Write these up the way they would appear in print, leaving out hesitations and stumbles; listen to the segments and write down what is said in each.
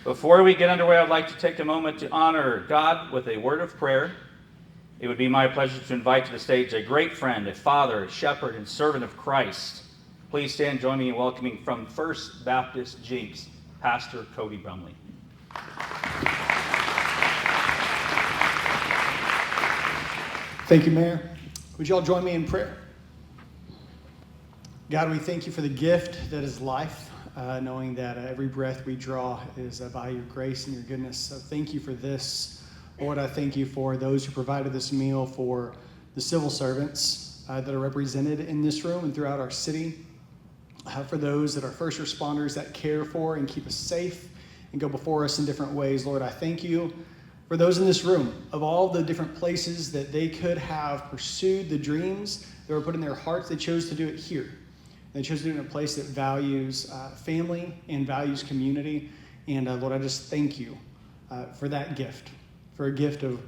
Before we get underway, I'd like to take a moment to honor God with a word of prayer. It would be my pleasure to invite to the stage a great friend, a father, a shepherd, and servant of Christ. Please stand and join me in welcoming from First Baptist Jenks, Pastor Cody Brumley. Thank you, Mayor. Would you all join me in prayer? God, we thank you for the gift that is life, knowing that every breath we draw is by your grace and your goodness. So thank you for this. Lord, I thank you for those who provided this meal, for the civil servants that are represented in this room and throughout our city, for those that are first responders that care for and keep us safe and go before us in different ways. Lord, I thank you for those in this room, of all the different places that they could have pursued the dreams that were put in their hearts. They chose to do it here. They chose to do it in a place that values family and values community. And Lord, I just thank you for that gift, for a gift of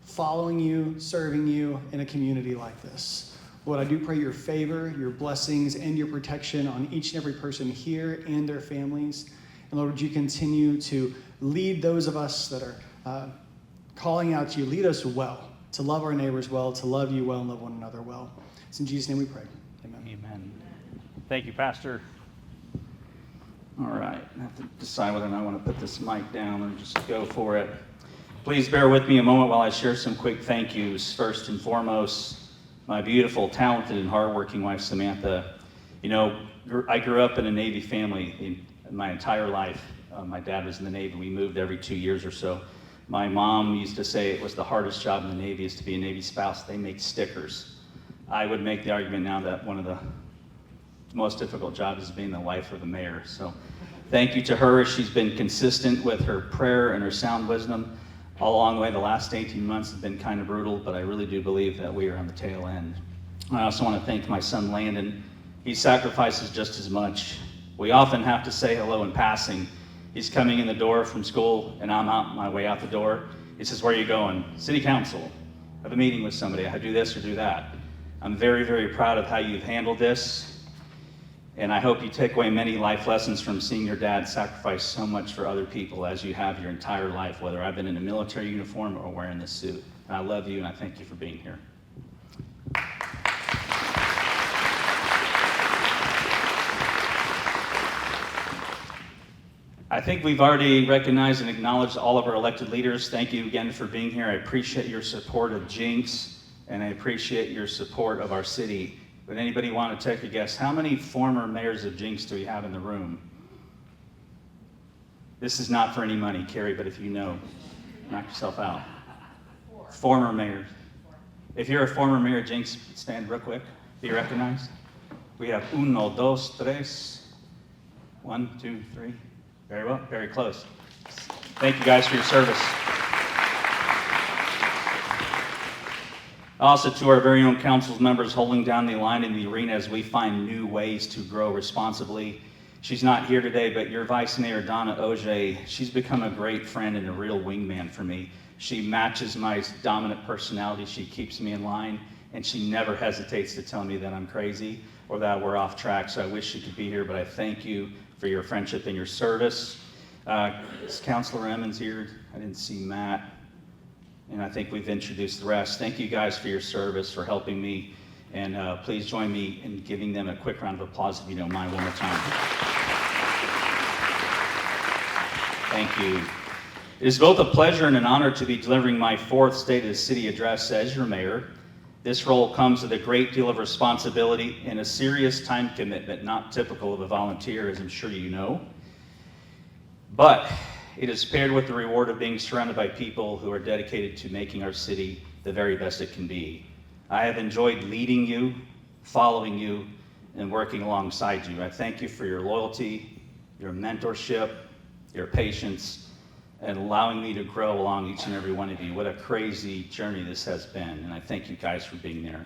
following you, serving you in a community like this. Lord, I do pray your favor, your blessings, and your protection on each and every person here and their families. And Lord, would you continue to lead those of us that are calling out to you, lead us well, to love our neighbors well, to love you well, and love one another well. It's in Jesus' name we pray. Amen. Amen. Thank you, Pastor. All right, I have to decide whether or not I want to put this mic down or just go for it. Please bear with me a moment while I share some quick thank yous. First and foremost, my beautiful, talented, and hardworking wife, Samantha. You know, I grew up in a Navy family my entire life. My dad was in the Navy. We moved every 2 years or so. My mom used to say it was the hardest job in the Navy is to be a Navy spouse. They make stickers. I would make the argument now that one of the most difficult jobs is being the wife of the mayor. So thank you to her. She's been consistent with her prayer and her sound wisdom all along the way. The last 18 months have been kind of brutal, but I really do believe that we are on the tail end. I also want to thank my son Landon. He sacrifices just as much. We often have to say hello in passing. He's coming in the door from school, and I'm on my way out the door. He says, "Where are you going?" "City Council. I have a meeting with somebody. I do this or do that." I'm very, very proud of how you've handled this, and I hope you take away many life lessons from seeing your dad sacrifice so much for other people as you have your entire life, whether I've been in a military uniform or wearing this suit. And I love you, and I thank you for being here. I think we've already recognized and acknowledged all of our elected leaders. Thank you again for being here. I appreciate your support of Jenks, and I appreciate your support of our city. Would anybody want to take a guess? How many former mayors of Jenks do we have in the room? This is not for any money, Carrie, but if you know, knock yourself out. Former mayors. If you're a former mayor of Jenks, stand real quick. Be recognized. We have uno, dos, tres. 1, 2, 3. Very well, very close. Thank you guys for your service. Also to our very own council members holding down the line in the arena as we find new ways to grow responsibly. She's not here today, but your Vice Mayor, Donna Oje, she's become a great friend and a real wingman for me. She matches my dominant personality. She keeps me in line, and she never hesitates to tell me that I'm crazy or that we're off track. So I wish she could be here, but I thank you for your friendship and your service. Is Councilor Emmons here? I didn't see Matt. And I think we've introduced the rest. Thank you guys for your service, for helping me. And please join me in giving them a quick round of applause if you don't mind one more time. Thank you. It is both a pleasure and an honor to be delivering my fourth State of the City address as your mayor. This role comes with a great deal of responsibility and a serious time commitment, not typical of a volunteer, as I'm sure you know. But it is paired with the reward of being surrounded by people who are dedicated to making our city the very best it can be. I have enjoyed leading you, following you, and working alongside you. I thank you for your loyalty, your mentorship, your patience, and allowing me to grow along each and every one of you. What a crazy journey this has been, and I thank you guys for being there.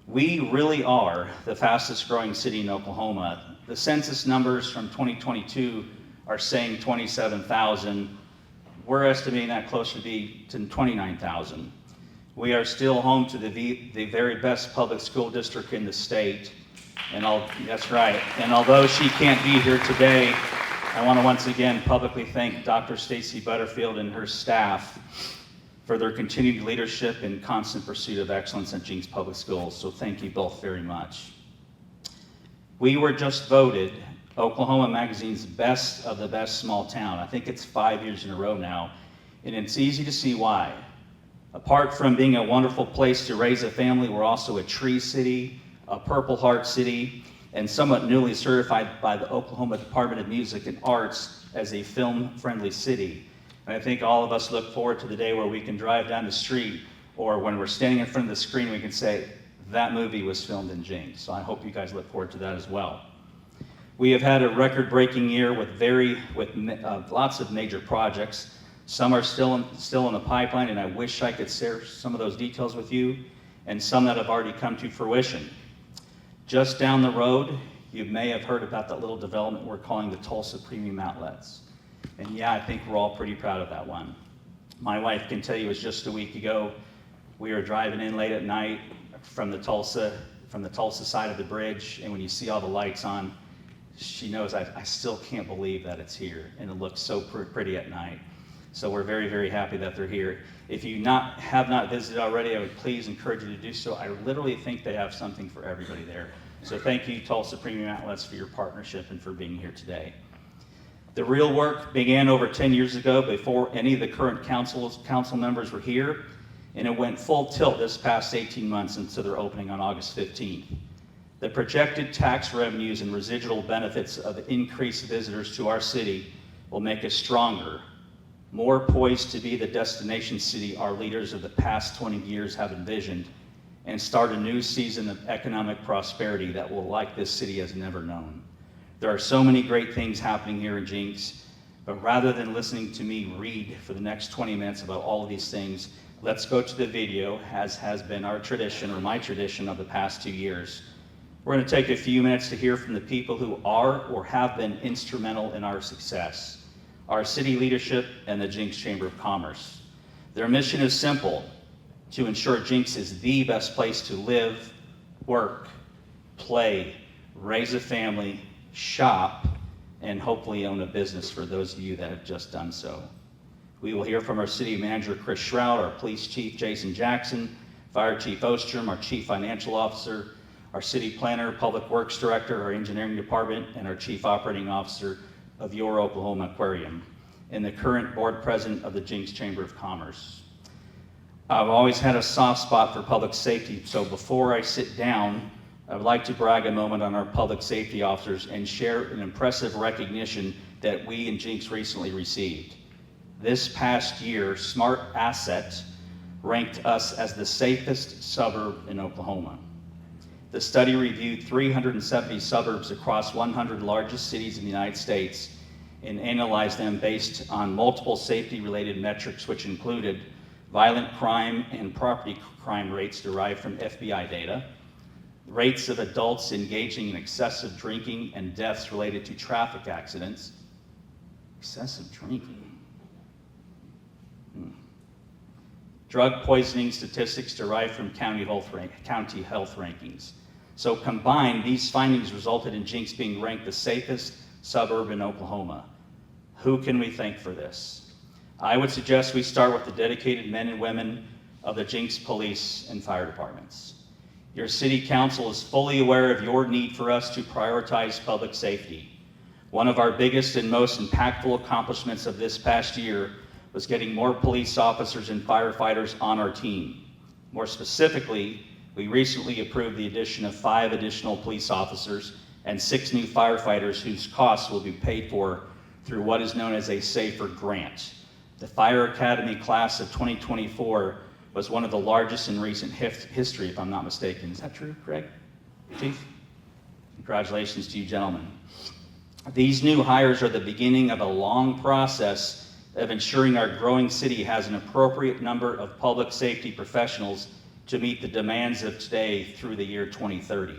We really are the fastest growing city in Oklahoma. The census numbers from 2022 are saying 27,000. We're estimating that closer to 29,000. We are still home to the very best public school district in the state. That's right. And although she can't be here today, I want to once again publicly thank Dr. Stacy Butterfield and her staff for their continued leadership and constant pursuit of excellence at Jenks Public Schools. So thank you both very much. We were just voted Oklahoma Magazine's best of the best small town. I think it's 5 years in a row now, and it's easy to see why. Apart from being a wonderful place to raise a family, we're also a tree city, a Purple Heart city, and somewhat newly certified by the Oklahoma Department of Music and Arts as a film-friendly city. And I think all of us look forward to the day where we can drive down the street, or when we're standing in front of the screen, we can say, that movie was filmed in Jenks. So I hope you guys look forward to that as well. We have had a record-breaking year with lots of major projects. Some are still in the pipeline, and I wish I could share some of those details with you, and some that have already come to fruition. Just down the road, you may have heard about that little development we're calling the Tulsa Premium Outlets. And yeah, I think we're all pretty proud of that one. My wife can tell you it was just a week ago. We were driving in late at night from the Tulsa side of the bridge, and when you see all the lights on, she knows I still can't believe that it's here, and it looks so pretty at night. So we're very, very happy that they're here. If you have not visited already, I would please encourage you to do so. I literally think they have something for everybody there. So thank you, Tulsa Premium Outlets, for your partnership and for being here today. The real work began over 10 years ago before any of the current council members were here, and it went full tilt this past 18 months into their opening on August 15th. The projected tax revenues and residual benefits of increased visitors to our city will make us stronger, more poised to be the destination city our leaders of the past 20 years have envisioned, and start a new season of economic prosperity that will like this city has never known. There are so many great things happening here in Jenks, but rather than listening to me read for the next 20 minutes about all of these things, let's go to the video, as has been our tradition, or my tradition, of the past 2 years. We're going to take a few minutes to hear from the people who are or have been instrumental in our success, our city leadership, and the Jenks Chamber of Commerce. Their mission is simple: to ensure Jenks is the best place to live, work, play, raise a family, shop, and hopefully own a business for those of you that have just done so. We will hear from our city manager, Chris Shroud, our police chief, Jason Jackson, fire chief Ostrom, our chief financial officer, our city planner, public works director, our engineering department, and our chief operating officer of Your Oklahoma Aquarium, and the current board president of the Jenks Chamber of Commerce. I've always had a soft spot for public safety, so before I sit down, I would like to brag a moment on our public safety officers and share an impressive recognition that we in Jenks recently received. This past year, Smart Asset ranked us as the safest suburb in Oklahoma. The study reviewed 370 suburbs across 100 largest cities in the United States and analyzed them based on multiple safety-related metrics, which included violent crime and property crime rates derived from FBI data, rates of adults engaging in excessive drinking, and deaths related to traffic accidents. Excessive drinking. Drug poisoning statistics derived from county health rankings. So combined, these findings resulted in Jenks being ranked the safest suburb in Oklahoma. Who can we thank for this? I would suggest we start with the dedicated men and women of the Jenks Police and Fire Departments. Your City Council is fully aware of your need for us to prioritize public safety. One of our biggest and most impactful accomplishments of this past year was getting more police officers and firefighters on our team. More specifically, we recently approved the addition of 5 additional police officers and 6 new firefighters whose costs will be paid for through what is known as a SAFER grant. The Fire Academy class of 2024 was one of the largest in recent history, if I'm not mistaken. Is that true, Greg? Chief? Congratulations to you gentlemen. These new hires are the beginning of a long process of ensuring our growing city has an appropriate number of public safety professionals to meet the demands of today through the year 2030.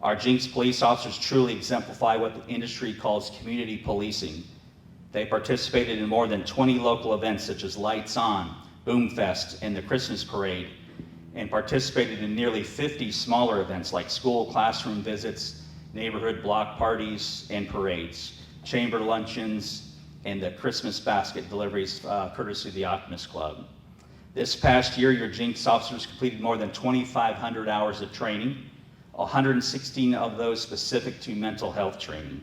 Our Jenks police officers truly exemplify what the industry calls community policing. They participated in more than 20 local events such as Lights On, Boomfest, and the Christmas Parade, and participated in nearly 50 smaller events like school classroom visits, neighborhood block parties, and parades. chamber luncheons, and the Christmas basket deliveries courtesy of the Optimist Club. This past year, your Jenks officers completed more than 2,500 hours of training, 116 of those specific to mental health training.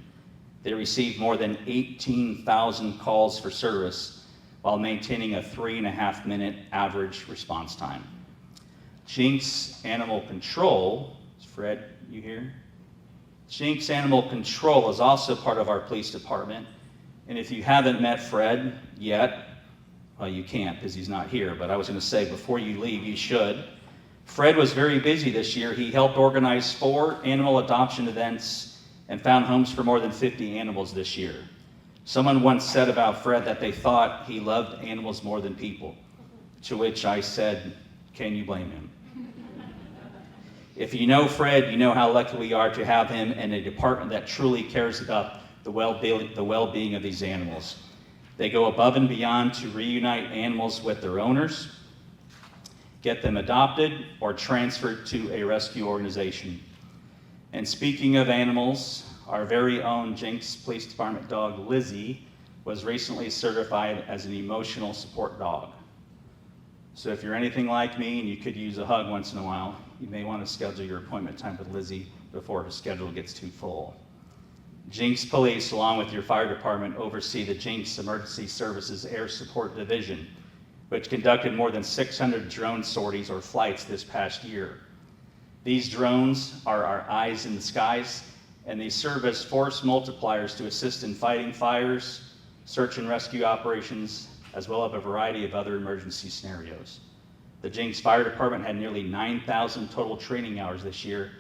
They received more than 18,000 calls for service while maintaining a 3.5-minute average response time. Jenks Animal Control, is Fred, you here? Jenks Animal Control is also part of our police department. And if you haven't met Fred yet, well, you can't because he's not here, but I was going to say before you leave, you should. Fred was very busy this year. He helped organize 4 animal adoption events and found homes for more than 50 animals this year. Someone once said about Fred that they thought he loved animals more than people, to which I said, can you blame him? If you know Fred, you know how lucky we are to have him in a department that truly cares about the well-being of these animals. They go above and beyond to reunite animals with their owners, get them adopted, or transferred to a rescue organization. And speaking of animals, our very own Jenks Police Department dog, Lizzie, was recently certified as an emotional support dog. So if you're anything like me and you could use a hug once in a while, you may want to schedule your appointment time with Lizzie before her schedule gets too full. Jenks Police, along with your fire department, oversee the Jenks Emergency Services Air Support Division, which conducted more than 600 drone sorties or flights this past year. These drones are our eyes in the skies, and they serve as force multipliers to assist in fighting fires, search and rescue operations, as well as a variety of other emergency scenarios. The Jenks Fire Department had nearly 9,000 total training hours this year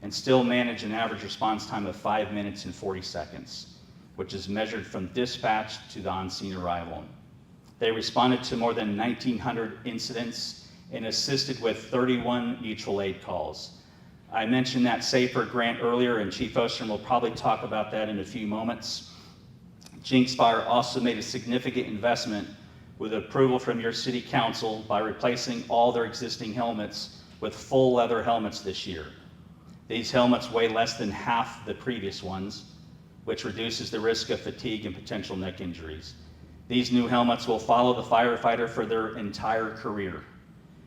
and still managed an average response time of 5 minutes and 40 seconds, which is measured from dispatch to the on-scene arrival. They responded to more than 1,900 incidents and assisted with 31 mutual aid calls. I mentioned that SAFER grant earlier, and Chief Ostrom will probably talk about that in a few moments. Jenks Fire also made a significant investment with approval from your city council by replacing all their existing helmets with full leather helmets this year. These helmets weigh less than half the previous ones, which reduces the risk of fatigue and potential neck injuries. These new helmets will follow the firefighter for their entire career,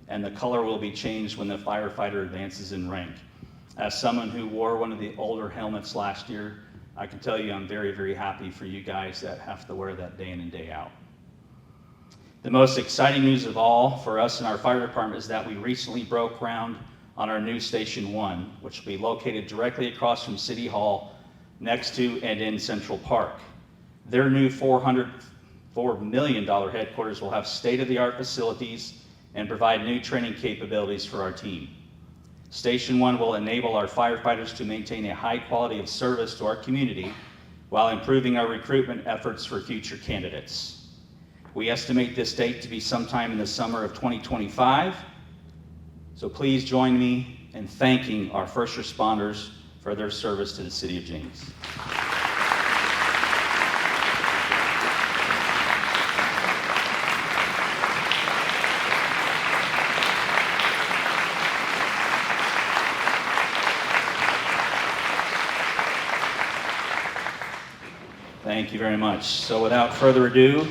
and the color will be changed when the firefighter advances in rank. As someone who wore one of the older helmets last year, I can tell you I'm very, very happy for you guys that have to wear that day in and day out. The most exciting news of all for us in our fire department is that we recently broke ground on our new Station 1, which will be located directly across from City Hall, next to and in Central Park. Their new $404 million headquarters will have state-of-the-art facilities and provide new training capabilities for our team. Station 1 will enable our firefighters to maintain a high quality of service to our community while improving our recruitment efforts for future candidates. We estimate this date to be sometime in the summer of 2025. So please join me in thanking our first responders for their service to the City of Jenks. Thank you very much. So without further ado,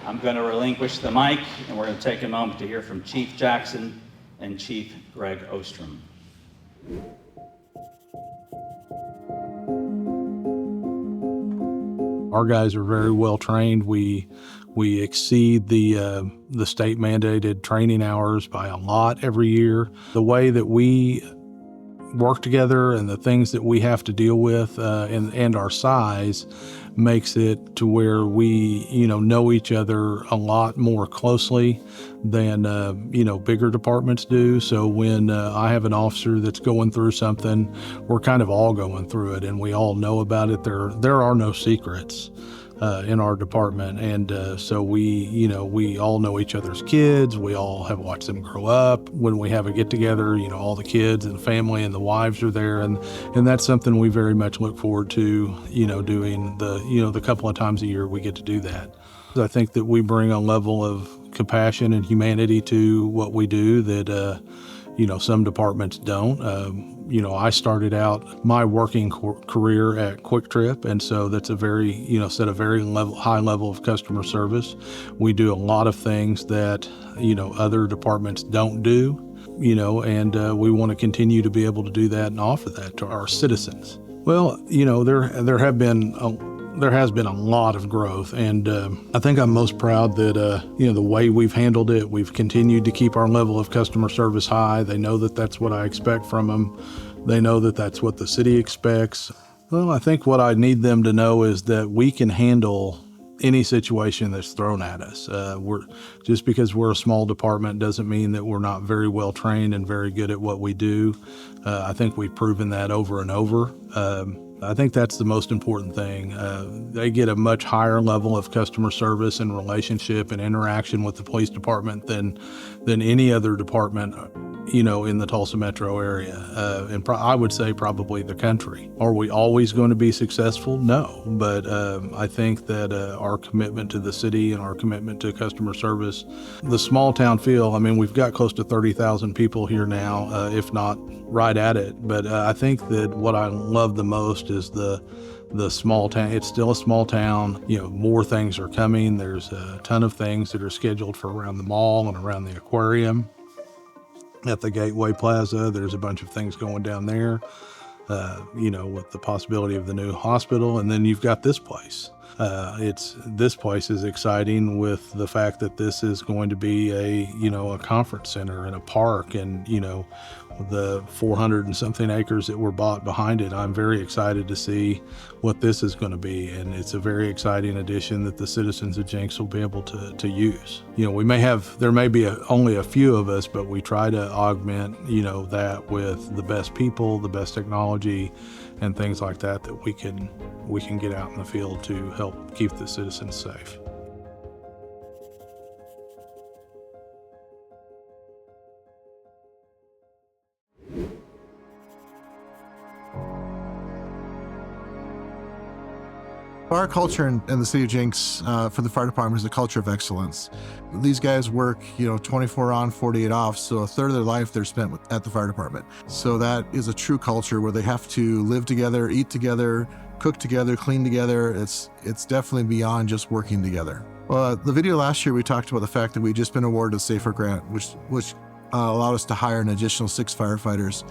I'm going to relinquish the mic, and we're going to take a moment to hear from Chief Jackson and Chief Greg Ostrom. Our guys are very well trained. We exceed the state mandated training hours by a lot every year. The way that we work together and the things that we have to deal with and our size makes it to where we know each other a lot more closely than bigger departments do. So when I have an officer that's going through something, we're kind of all going through it and we all know about it. There are no secrets in our department, and so we all know each other's kids. We all have watched them grow up. When we have a get together, all the kids and the family and the wives are there, and that's something we very much look forward to. Doing the couple of times a year we get to do that. I think that we bring a level of compassion and humanity to what we do that some departments don't. I started out my working career at Quick Trip, and so that's a very, set a very high level of customer service. We do a lot of things that, other departments don't do, and we want to continue to be able to do that and offer that to our citizens. Well, there has been a lot of growth, and I think I'm most proud that the way we've handled it. We've continued to keep our level of customer service high. They know that that's what I expect from them. They know that that's what the city expects. Well, I think what I need them to know is that we can handle any situation that's thrown at us. Just because we're a small department doesn't mean that we're not very well trained and very good at what we do. I think we've proven that over and over. I think that's the most important thing. They get a much higher level of customer service and relationship and interaction with the police department than any other department, in the Tulsa metro area. And I would say probably the country. Are we always going to be successful? No. But I think that our commitment to the city and our commitment to customer service, the small town feel, we've got close to 30,000 people here now, if not right at it. But I think that what I love the most is the small town. It's still a small town. More things are coming. There's a ton of things that are scheduled for around the mall and around the aquarium. At the Gateway Plaza, there's a bunch of things going down there, with the possibility of the new hospital. And then you've got this place. This place is exciting with the fact that this is going to be a conference center and a park, and, the 400 and something acres that were bought behind it. I'm very excited to see what this is going to be. And it's a very exciting addition that the citizens of Jenks will be able to use. There may be only a few of us, but we try to augment, that with the best people, the best technology, and things like that we can get out in the field to help keep the citizens safe. Our culture in the city of Jenks for the fire department is a culture of excellence. These guys work, 24 on, 48 off, so a third of their life they're spent at the fire department. So that is a true culture where they have to live together, eat together, cook together, clean together. It's definitely beyond just working together. Well, the video last year we talked about the fact that we'd just been awarded a SAFER grant, which allowed us to hire an additional 6 firefighters,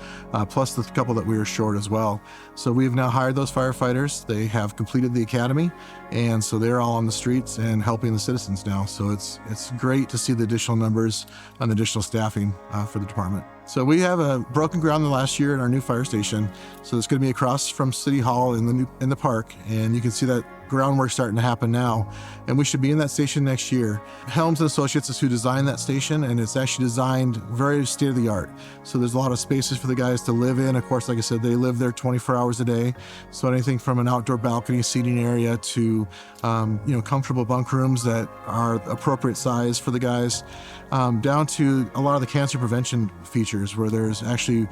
plus the couple that we were short as well. So we've now hired those firefighters. They have completed the academy, and so they're all on the streets and helping the citizens now. So it's great to see the additional numbers and additional staffing for the department. So we have a broken ground the last year in our new fire station. So it's going to be across from City Hall in the park, and you can see that groundwork starting to happen now, and we should be in that station next year. Helms and Associates is who designed that station, and it's actually designed very state-of-the-art. So there's a lot of spaces for the guys to live in. Of course, like I said, they live there 24 hours a day. So anything from an outdoor balcony seating area to comfortable bunk rooms that are appropriate size for the guys, down to a lot of the cancer prevention features where there's actually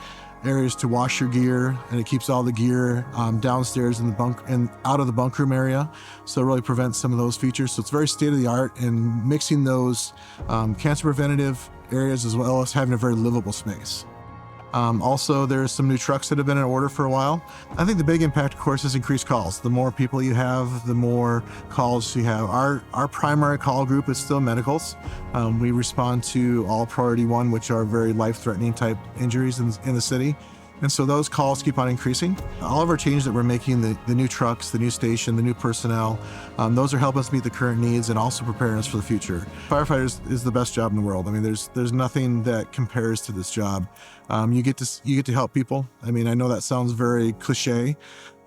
areas to wash your gear, and it keeps all the gear downstairs in the bunk and out of the bunk room area. So it really prevents some of those features. So it's very state of the art, and mixing those cancer preventative areas as well as having a very livable space. Also, there's some new trucks that have been in order for a while. I think the big impact, of course, is increased calls. The more people you have, the more calls you have. Our primary call group is still medicals. We respond to all priority 1, which are very life-threatening type injuries in the city. And so those calls keep on increasing. All of our changes that we're making, the new trucks, the new station, the new personnel, those are helping us meet the current needs and also preparing us for the future. Firefighters is the best job in the world. There's nothing that compares to this job. You get to help people. I know that sounds very cliche,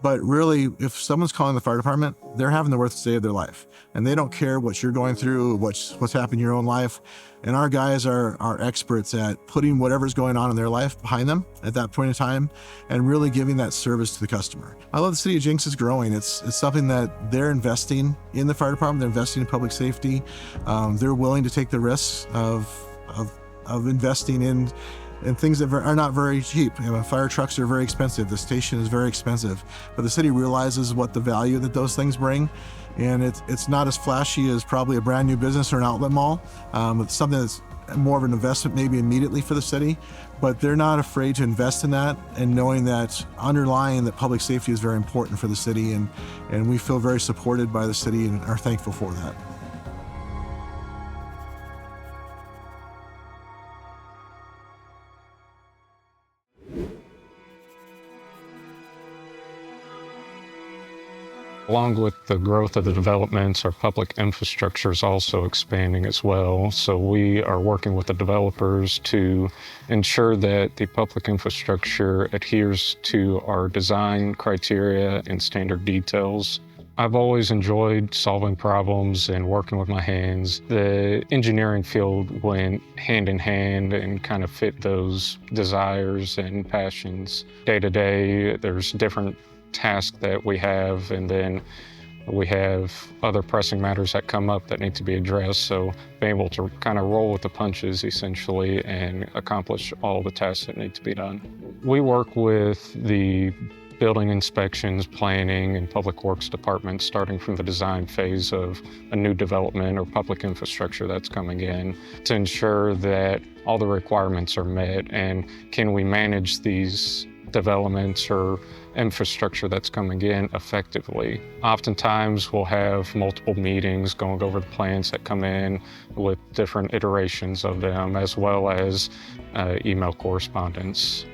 but really, if someone's calling the fire department, they're having the worst day of their life, and they don't care what you're going through, what's happened in your own life. And our guys are experts at putting whatever's going on in their life behind them at that point in time and really giving that service to the customer. I love the city of Jenks is growing. It's something that they're investing in the fire department. They're investing in public safety. They're willing to take the risks of investing in things that are not very cheap. Fire trucks are very expensive. The station is very expensive, but the city realizes what the value that those things bring. And it's not as flashy as probably a brand new business or an outlet mall. It's something that's more of an investment maybe immediately for the city, but they're not afraid to invest in that, and knowing that underlying that public safety is very important for the city, and we feel very supported by the city and are thankful for that. Along with the growth of the developments, our public infrastructure is also expanding as well. So we are working with the developers to ensure that the public infrastructure adheres to our design criteria and standard details. I've always enjoyed solving problems and working with my hands. The engineering field went hand in hand and kind of fit those desires and passions. Day to day, there's different tasks that we have, and then we have other pressing matters that come up that need to be addressed. So being able to kind of roll with the punches essentially and accomplish all the tasks that need to be done. We work with the building inspections, planning, and public works departments, starting from the design phase of a new development or public infrastructure that's coming in, to ensure that all the requirements are met, and can we manage these developments or infrastructure that's coming in effectively. Oftentimes we'll have multiple meetings going over the plans that come in with different iterations of them, as well as email correspondence.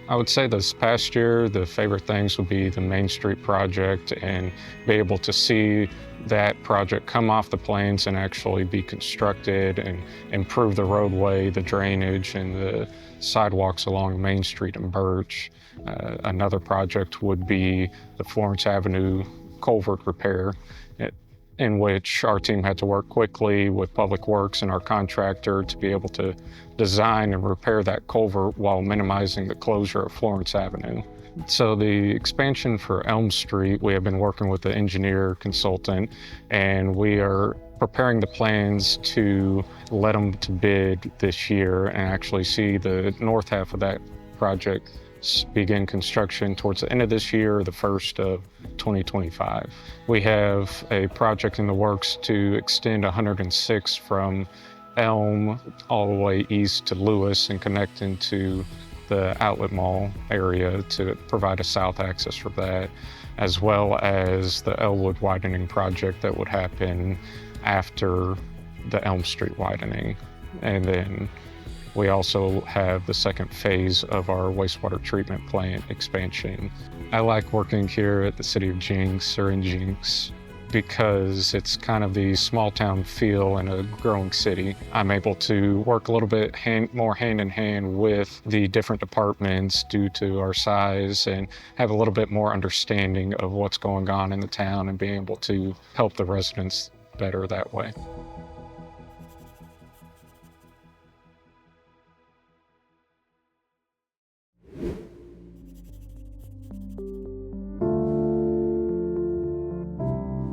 I would say this past year, the favorite things would be the Main Street project, and be able to see that project come off the plans and actually be constructed and improve the roadway, the drainage, and the sidewalks along Main Street and Birch. Another project would be the Florence Avenue culvert repair, in which our team had to work quickly with Public Works and our contractor to be able to design and repair that culvert while minimizing the closure of Florence Avenue. So the expansion for Elm Street, we have been working with the engineer consultant, and we are preparing the plans to let them to bid this year and actually see the north half of that project begin construction towards the end of this year, the first of 2025. We have a project in the works to extend 106 from Elm all the way east to Lewis and connect into the outlet mall area to provide a south access for that, as well as the Elwood widening project that would happen after the Elm Street widening. And then we also have the second phase of our wastewater treatment plant expansion. I like working here at the city of Jenks, or in Jenks, because it's kind of the small town feel in a growing city. I'm able to work a little bit more hand in hand with the different departments due to our size, and have a little bit more understanding of what's going on in the town and being able to help the residents better that way.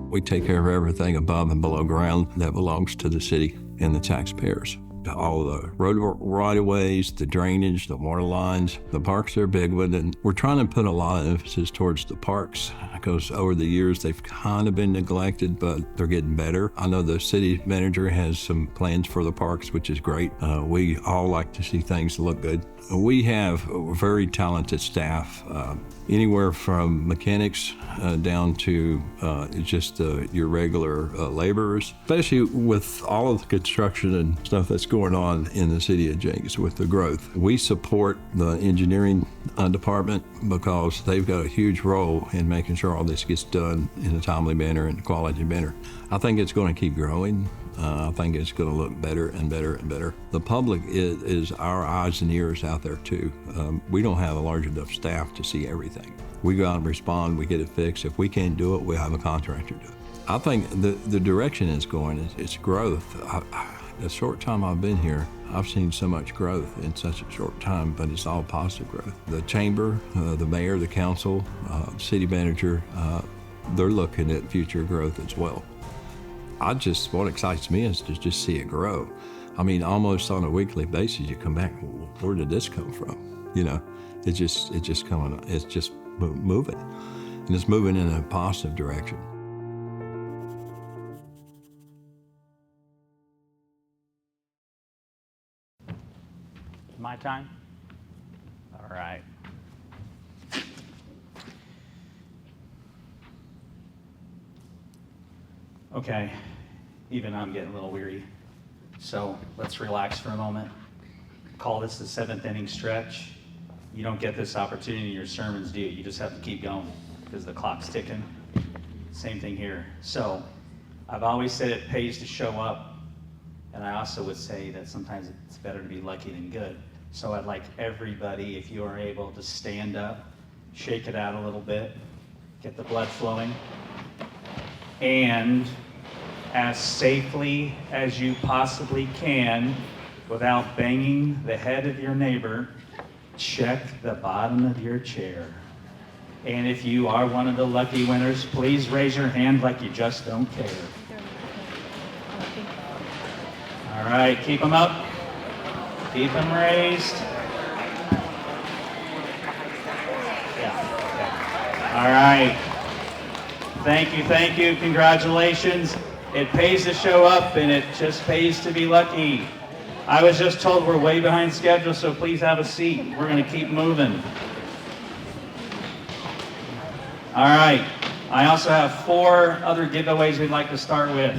We take care of everything above and below ground that belongs to the city and the taxpayers. All the road right-of-ways, the drainage, the water lines. The parks are a big one, and we're trying to put a lot of emphasis towards the parks, because over the years they've kind of been neglected, but they're getting better. I know the city manager has some plans for the parks, which is great. We all like to see things look good. We have a very talented staff, anywhere from mechanics down to just your regular laborers, especially with all of the construction and stuff that's going on in the city of Jenks with the growth. We support the engineering department because they've got a huge role in making sure all this gets done in a timely manner and quality manner. I think it's going to keep growing. I think it's going to look better and better and better. The public is our eyes and ears out there too. We don't have a large enough staff to see everything. We go out and respond, we get it fixed. If we can't do it, we have a contractor do it. I think the direction it's going is growth. The short time I've been here, I've seen so much growth in such a short time, but it's all positive growth. The chamber, the mayor, the council, city manager, they're looking at future growth as well. What excites me is to just see it grow. I mean, almost on a weekly basis, you come back, where did this come from? You know, it's just moving, and it's moving in a positive direction. my time? All right. Okay, even I'm getting a little weary. So let's relax for a moment. Call this the 7th inning stretch. You don't get this opportunity in your sermons, do you? You just have to keep going because the clock's ticking. Same thing here. So I've always said it pays to show up. And I also would say that sometimes it's better to be lucky than good. So I'd like everybody, if you are able, to stand up, shake it out a little bit, get the blood flowing, and as safely as you possibly can, without banging the head of your neighbor, check the bottom of your chair. And if you are one of the lucky winners, please raise your hand like you just don't care. All right, keep them up. Keep them raised. Yeah, okay. All right. Thank you, congratulations. It pays to show up, and it just pays to be lucky. I was just told we're way behind schedule, so please have a seat. We're going to keep moving. All right. I also have 4 other giveaways we'd like to start with.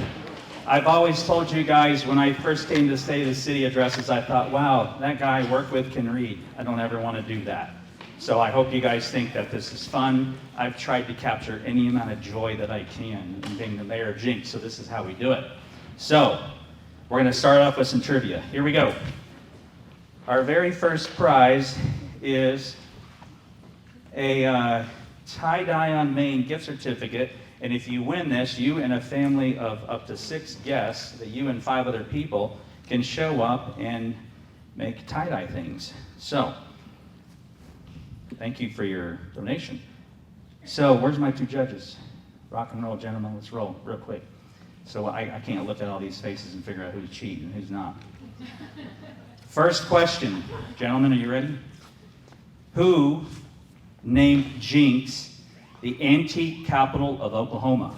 I've always told you guys when I first came to State of the City addresses, I thought, wow, that guy I work with can read. I don't ever want to do that. So I hope you guys think that this is fun. I've tried to capture any amount of joy that I can in being the mayor of Jenks, so this is how we do it. So we're going to start off with some trivia. Here we go. Our very first prize is a tie-dye on Main gift certificate. And if you win this, you and a family of up to 6 guests, that you and 5 other people can show up and make tie-dye things. So, thank you for your donation. So, where's my 2 judges? Rock and roll, gentlemen, let's roll real quick. So I can't look at all these faces and figure out who's cheating and who's not. First question, gentlemen, are you ready? Who named Jenks the antique capital of Oklahoma?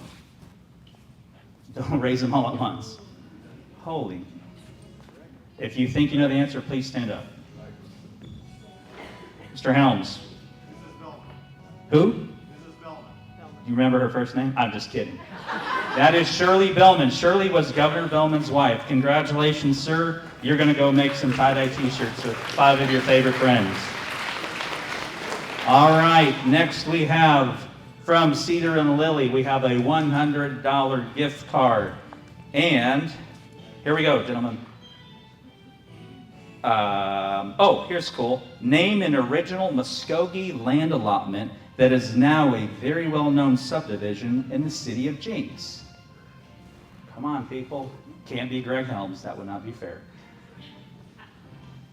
Don't raise them all at once. Holy. If you think you know the answer, please stand up. Mr. Helms. Who? You remember her first name? I'm just kidding. That is Shirley Bellman. Shirley was Governor Bellman's wife. Congratulations, sir. You're going to go make some tie-dye t-shirts with 5 of your favorite friends. All right, next we have from Cedar and Lily, we have a $100 gift card. And here we go, gentlemen. Here's cool. Name an original Muskogee land allotment that is now a very well-known subdivision in the city of Jenks. Come on, people. Can't be Greg Helms. That would not be fair.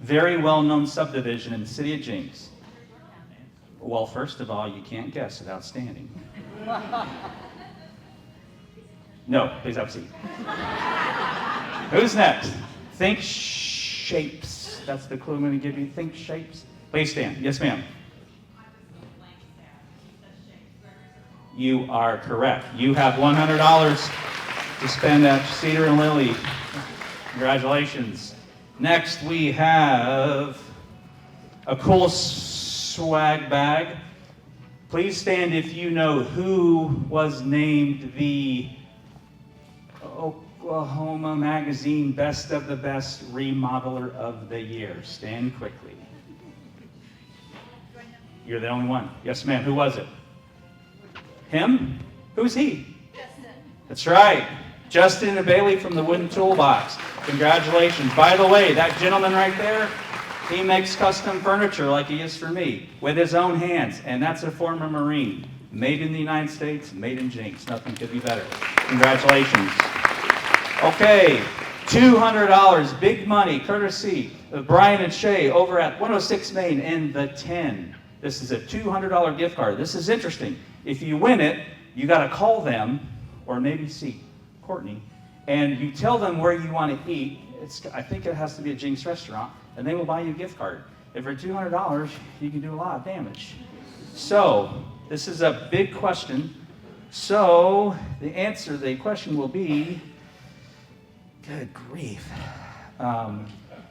Very well-known subdivision in the city of Jenks. Well, first of all, you can't guess without standing. No, please have a seat. Who's next? Think shapes. That's the clue I'm going to give you. Think shapes. Please stand. Yes, ma'am. You are correct. You have $100 to spend at Cedar and Lily. Congratulations. Next, we have a cool swag bag. Please stand if you know who was named the Oklahoma Magazine Best of the Best Remodeler of the Year. Stand quickly. You're the only one. Yes, ma'am. Who was it? Him? Who's he? Justin. That's right. Justin Bailey from the Wooden Toolbox. Congratulations. By the way, that gentleman right there, he makes custom furniture like he is for me with his own hands, and that's a former Marine. Made in the United States, made in Jenks. Nothing could be better. Congratulations. Okay, $200, big money, courtesy of Brian and Shay over at 106 Main and the 10. This is a $200 gift card. This is interesting. If you win it, you got to call them, or maybe see Courtney, and you tell them where you want to eat. I think it has to be a Jenks restaurant, and they will buy you a gift card. And for $200, you can do a lot of damage. So, this is a big question. So, the answer to the question will be, good grief.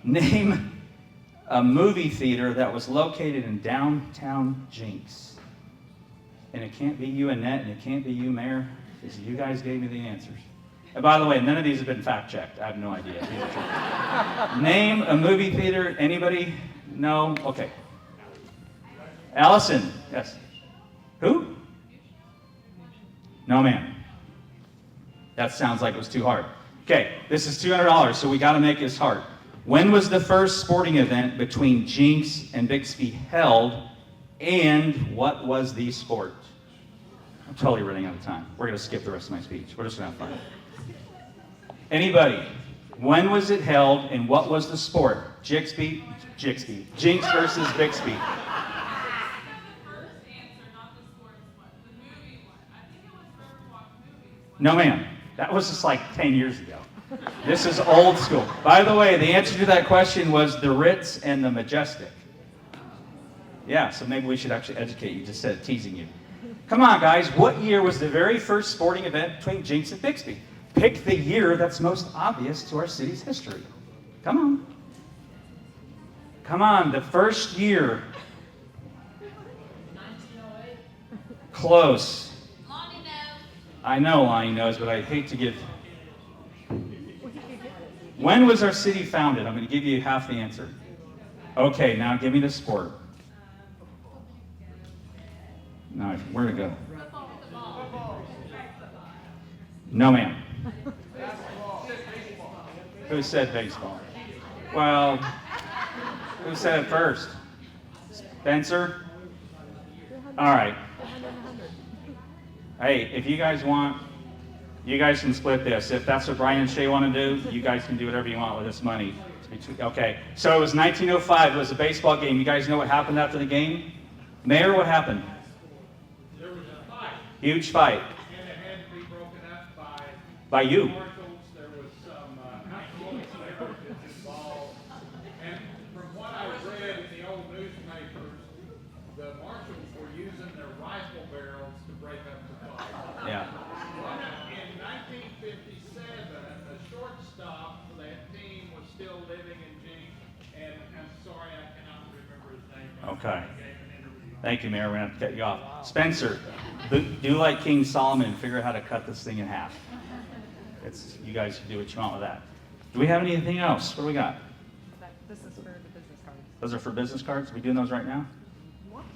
Name a movie theater that was located in downtown Jenks? And it can't be you, Annette, and it can't be you, Mayor, because you guys gave me the answers. And by the way, none of these have been fact-checked. I have no idea. These are true. Name a movie theater. Anybody? No? Okay. Allison, yes. Who? No, ma'am. That sounds like it was too hard. Okay, this is $200, so we got to make this hard. When was the first sporting event between Jenks and Bixby held, and what was the sport? I'm totally running out of time. We're going to skip the rest of my speech. We're just going to have fun. Anybody? When was it held, and what was the sport? Jenks versus Bixby. No, ma'am. That was just like 10 years ago. This is old school. By the way, the answer to that question was the Ritz and the Majestic. Yeah, so maybe we should actually educate you instead of teasing you. Come on, guys. What year was the very first sporting event between Jenks and Bixby? Pick the year that's most obvious to our city's history. Come on. Come on, the first year. 1908. Close. Lonnie knows. I know Lonnie knows, but I hate to give... When was our city founded? I'm going to give you half the answer. Okay, now give me the sport. No, where to go? No, ma'am. Who said baseball? Well, who said it first? Spencer? All right. Hey, if you guys want, you guys can split this. If that's what Brian and Shay want to do, you guys can do whatever you want with this money. Okay, so it was 1905. It was a baseball game. You guys know what happened after the game? Mayor, what happened? There was a fight. Huge fight. And it had to be broken up By you. marshals. There was some alcoholics there that's involved. And from what I read in the old newspapers, the marshals were using their rifle barrels to break up the fight. Yeah. In 1957, the shortstop for that team was still living in Jenks, and I'm sorry I cannot remember his name. Okay. I gave an interview. Thank you, Mayor. We're going to have to cut you off. Spencer, do like King Solomon and figure out how to cut this thing in half. You guys can do what you want with that. Do we have anything else? What do we got? This is for the business cards. Those are for business cards? Are we doing those right now?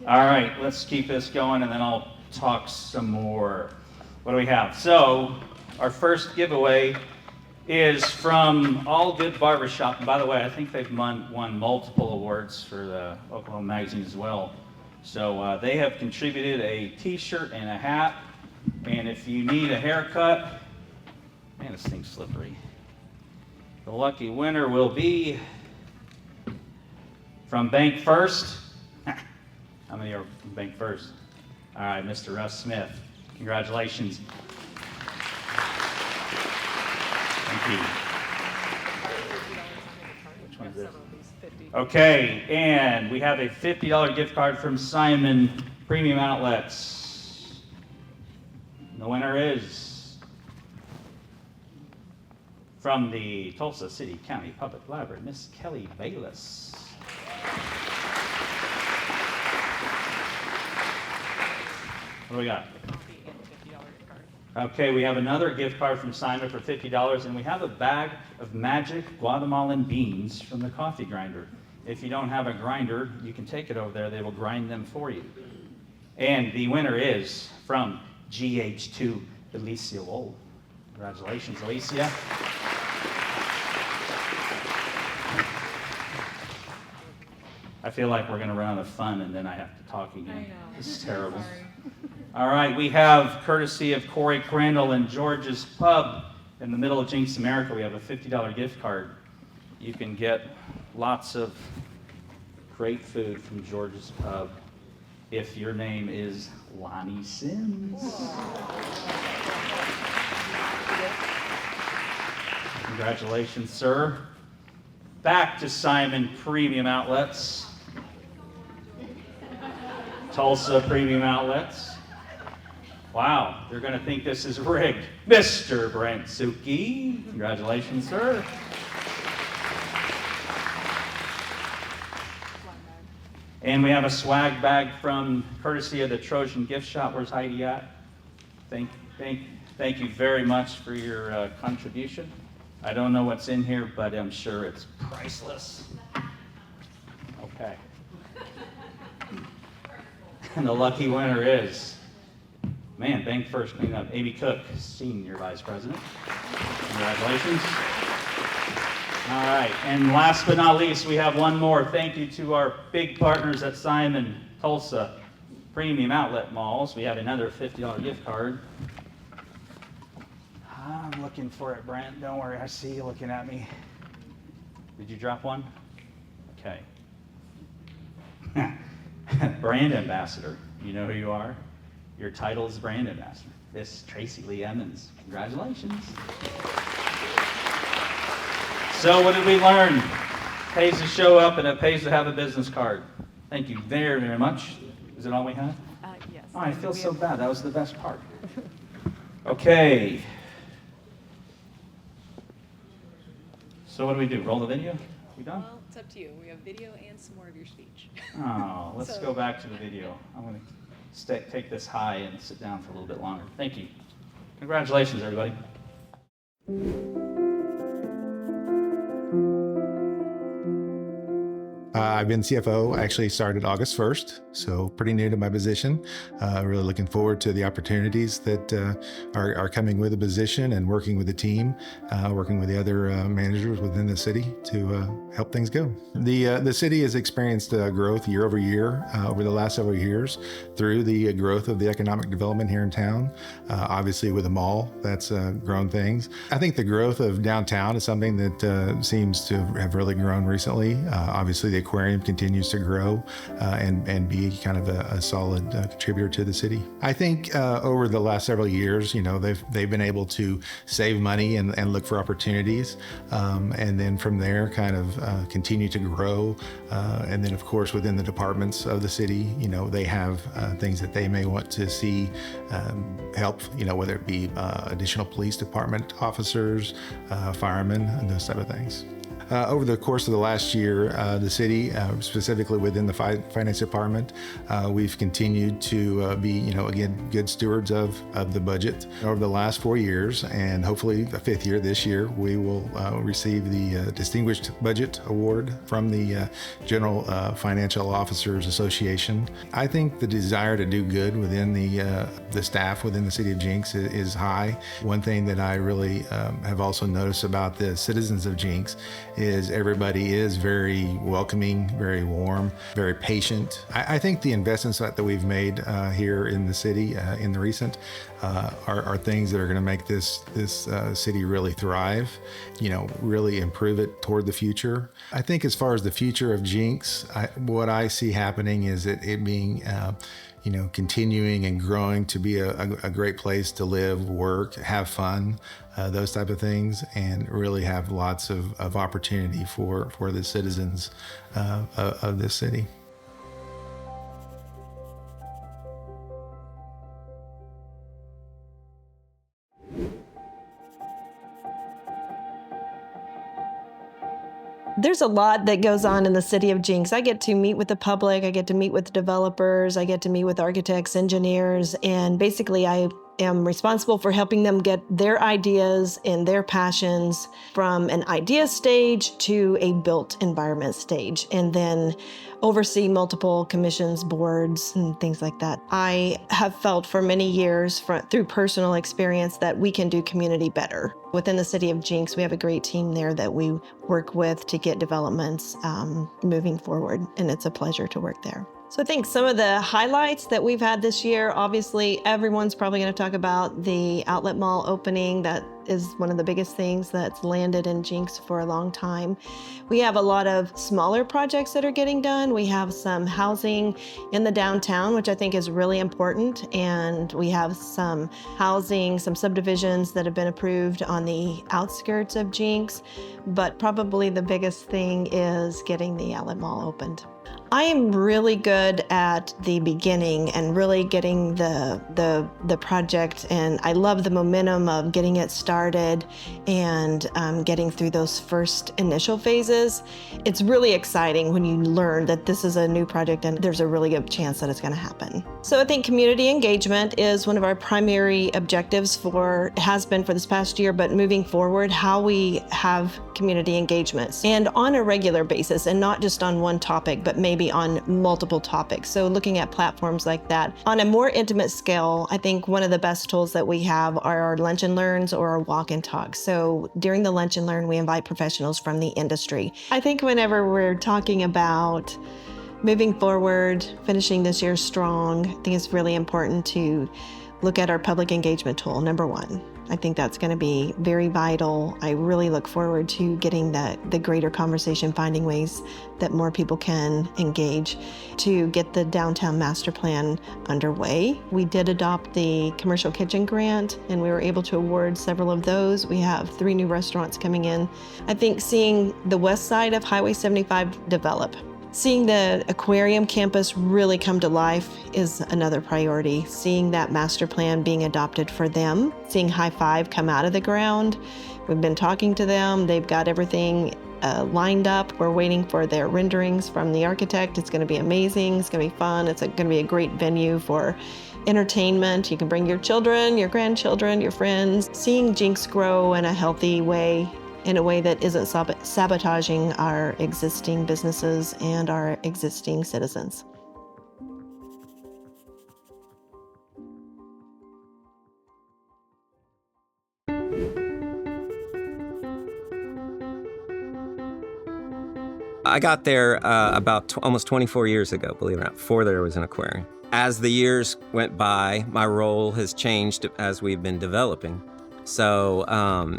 All right, let's keep this going and then I'll talk some more. What do we have? So, our first giveaway is from All Good Barbershop. And by the way, I think they've won multiple awards for the Oklahoma Magazine as well. So they have contributed a t-shirt and a hat. And if you need a haircut, man, this thing's slippery. The lucky winner will be from Bank First. How many are from Bank First? All right, Mr. Russ Smith. Congratulations. Thank you. Which one is this? Okay, and we have a $50 gift card from Simon Premium Outlets. The winner is from the Tulsa City County Public Library, Miss Kelly Bayless. What do we got? Okay, we have another gift card from Simon for $50, and we have a bag of magic Guatemalan beans from the coffee grinder. If you don't have a grinder, you can take it over there. They will grind them for you. And the winner is from GH2, Alicia Wold. Congratulations, Alicia. I feel like we're going to run out of fun, and then I have to talk again. I know. This is terrible. Sorry. All right, we have, courtesy of Corey Crandall and George's Pub in the middle of Jenks America, we have a $50 gift card. You can get lots of great food from George's Pub if your name is Lonnie Sims. Congratulations, sir. Back to Simon Premium Outlets. Tulsa Premium Outlets. Wow, they're going to think this is rigged. Mr. Brent Suki. Congratulations, sir. And we have a swag bag from courtesy of the Trojan Gift Shop. Where's Heidi at? Thank you very much for your contribution. I don't know what's in here, but I'm sure it's priceless. Okay. And the lucky winner is, man, Bank First Cleanup, Amy Cook, Senior Vice President. Congratulations. All right, and last but not least, we have one more. Thank you to our big partners at Simon Tulsa Premium Outlet Malls. We have another $50 gift card. I'm looking for it, Brent. Don't worry, I see you looking at me. Did you drop one? Okay. Brand Ambassador. You know who you are? Your title is Brand Ambassador. Miss Tracy Lee Emmons. Congratulations. So what did we learn? It pays to show up and it pays to have a business card. Thank you very, very much. Is it all we have? Yes. Oh, I feel so bad. That was the best part. Okay. So what do we do? Roll the video? We done? Well, it's up to you. We have video and some more of your speech. Oh, let's go back to the video. I'm going to take this high and sit down for a little bit longer. Thank you. Congratulations, everybody. I've been CFO, actually started August 1st, so pretty new to my position. Really looking forward to the opportunities that are coming with the position and working with the team, working with the other managers within the city to help things go. The city has experienced growth year over year over the last several years through the growth of the economic development here in town. Obviously with the mall, that's grown things. I think the growth of downtown is something that seems to have really grown recently. Obviously the aquarium continues to grow and be kind of a solid contributor to the city. I think over the last several years, you know, they've been able to save money and look for opportunities, and then from there kind of continue to grow. And then of course within the departments of the city, you know, they have things that they may want to see help, you know, whether it be additional police department officers, firemen, and those type of things. Over the course of the last year, the city, specifically within the finance department, we've continued to be, you know, again, good stewards of the budget. Over the last 4 years, and hopefully the 5th year this year, we will receive the Distinguished Budget Award from the General Financial Officers Association. I think the desire to do good within the staff within the city of Jenks is high. One thing that I really have also noticed about the citizens of Jenks is everybody is very welcoming, very warm, very patient. I think the investments that we've made here in the city in the recent are things that are going to make this city really thrive, you know, really improve it toward the future. I think as far as the future of Jenks, what I see happening is it being you know, continuing and growing to be a great place to live, work, have fun, those type of things, and really have lots of opportunity for the citizens of this city. There's a lot that goes on in the city of Jenks. I get to meet with the public, I get to meet with developers, I get to meet with architects, engineers, and basically I am responsible for helping them get their ideas and their passions from an idea stage to a built environment stage, and then oversee multiple commissions, boards, and things like that. I have felt for many years through personal experience that we can do community better. Within the city of Jenks, we have a great team there that we work with to get developments moving forward, and it's a pleasure to work there. So I think some of the highlights that we've had this year, obviously everyone's probably going to talk about the outlet mall opening. That is one of the biggest things that's landed in Jenks for a long time. We have a lot of smaller projects that are getting done. We have some housing in the downtown, which I think is really important. And we have some housing, some subdivisions that have been approved on the outskirts of Jenks. But probably the biggest thing is getting the outlet mall opened. I am really good at the beginning and really getting the project, and I love the momentum of getting it started. started and getting through those first initial phases, it's really exciting when you learn that this is a new project and there's a really good chance that it's going to happen. So I think community engagement is one of our primary objectives has been for this past year, but moving forward, how we have community engagements and on a regular basis, and not just on one topic, but maybe on multiple topics. So looking at platforms like that. On a more intimate scale, I think one of the best tools that we have are our lunch and learns or our walk and talks. So during the lunch and learn, we invite professionals from the industry. I think whenever we're talking about moving forward, finishing this year strong, I think it's really important to look at our public engagement tool, number one. I think that's going to be very vital. I really look forward to getting the greater conversation, finding ways that more people can engage to get the downtown master plan underway. We did adopt the commercial kitchen grant, and we were able to award several of those. We have 3 new restaurants coming in. I think seeing the west side of Highway 75 develop, seeing the aquarium campus really come to life is another priority. Seeing that master plan being adopted for them, seeing High Five come out of the ground. We've been talking to them. They've got everything lined up. We're waiting for their renderings from the architect. It's going to be amazing. It's going to be fun. It's going to be a great venue for entertainment. You can bring your children, your grandchildren, your friends. Seeing Jenks grow in a healthy way, in a way that isn't sabotaging our existing businesses and our existing citizens. I got there about almost 24 years ago, believe it or not, before there was an aquarium. As the years went by, my role has changed as we've been developing. So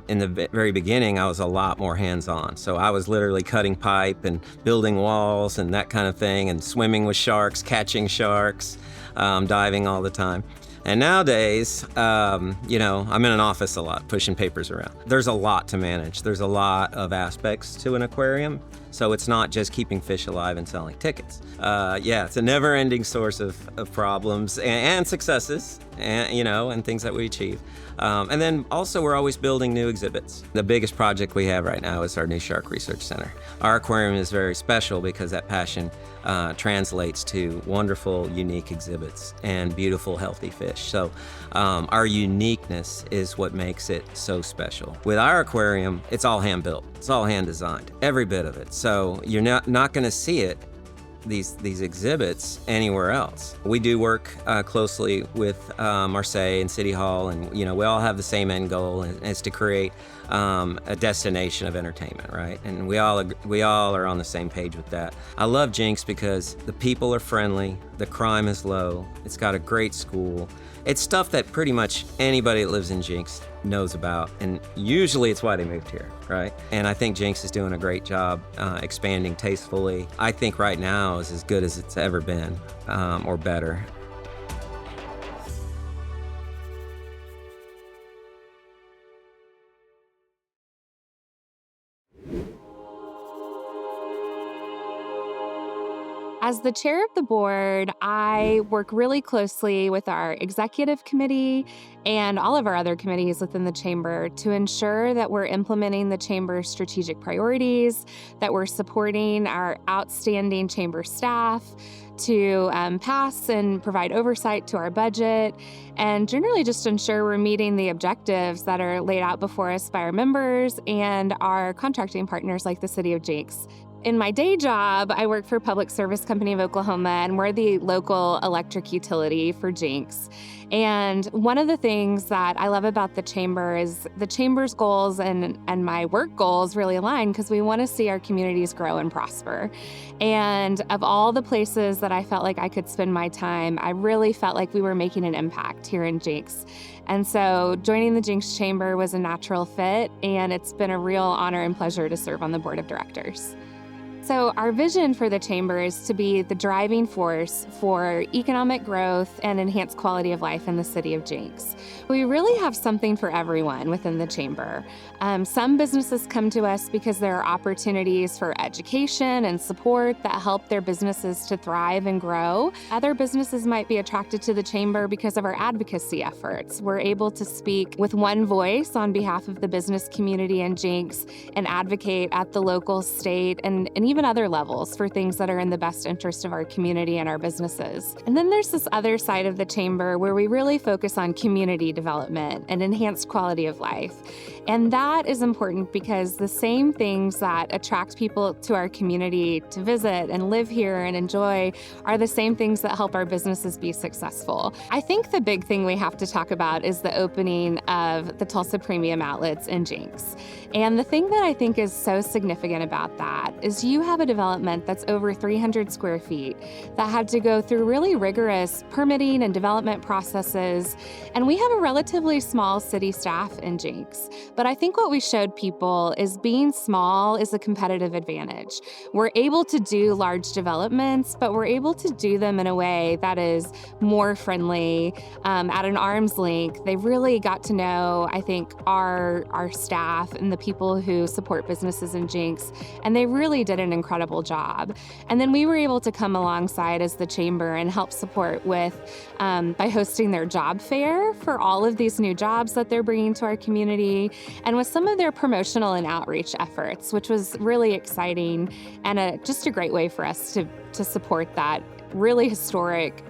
in the very beginning, I was a lot more hands-on. So I was literally cutting pipe and building walls and that kind of thing, and swimming with sharks, catching sharks, diving all the time. And nowadays, I'm in an office a lot, pushing papers around. There's a lot to manage. There's a lot of aspects to an aquarium. So it's not just keeping fish alive and selling tickets. It's a never-ending source of problems and successes, and things that we achieve. And then also we're always building new exhibits. The biggest project we have right now is our new Shark Research Center. Our aquarium is very special because that passion translates to wonderful, unique exhibits and beautiful, healthy fish. So our uniqueness is what makes it so special. With our aquarium, it's all hand-built. It's all hand-designed, every bit of it. So you're not going to see it, these exhibits, anywhere else. We do work closely with Marseille and City Hall, and we all have the same end goal, and it's to create a destination of entertainment, right? And we all are on the same page with that. I love Jenks because the people are friendly, the crime is low, it's got a great school. It's stuff that pretty much anybody that lives in Jenks knows about, and usually it's why they moved here, right? And I think Jenks is doing a great job expanding tastefully. I think right now is as good as it's ever been, or better. As the chair of the board, I work really closely with our executive committee and all of our other committees within the chamber to ensure that we're implementing the chamber's strategic priorities, that we're supporting our outstanding chamber staff to pass and provide oversight to our budget, and generally just ensure we're meeting the objectives that are laid out before us by our members and our contracting partners like the City of Jenks. In my day job, I work for Public Service Company of Oklahoma, and we're the local electric utility for Jenks. And one of the things that I love about the chamber is the chamber's goals and my work goals really align because we want to see our communities grow and prosper. And of all the places that I felt like I could spend my time, I really felt like we were making an impact here in Jenks. And so joining the Jenks Chamber was a natural fit, and it's been a real honor and pleasure to serve on the board of directors. So our vision for the Chamber is to be the driving force for economic growth and enhanced quality of life in the city of Jenks. We really have something for everyone within the Chamber. Some businesses come to us because there are opportunities for education and support that help their businesses to thrive and grow. Other businesses might be attracted to the Chamber because of our advocacy efforts. We're able to speak with one voice on behalf of the business community in Jenks and advocate at the local, state, and even other levels for things that are in the best interest of our community and our businesses. And then there's this other side of the Chamber where we really focus on community development and enhanced quality of life. And that is important because the same things that attract people to our community to visit and live here and enjoy are the same things that help our businesses be successful. I think the big thing we have to talk about is the opening of the Tulsa Premium Outlets in Jenks. And the thing that I think is so significant about that is you have a development that's over 300 square feet that had to go through really rigorous permitting and development processes. And we have a relatively small city staff in Jenks. But I think what we showed people is being small is a competitive advantage. We're able to do large developments, but we're able to do them in a way that is more friendly, at an arm's length. They really got to know, I think, our staff and the people who support businesses in Jenks, and they really did an incredible job. And then we were able to come alongside as the Chamber and help support with, by hosting their job fair for all of these new jobs that they're bringing to our community, and with some of their promotional and outreach efforts, which was really exciting and just a great way for us to support that really historic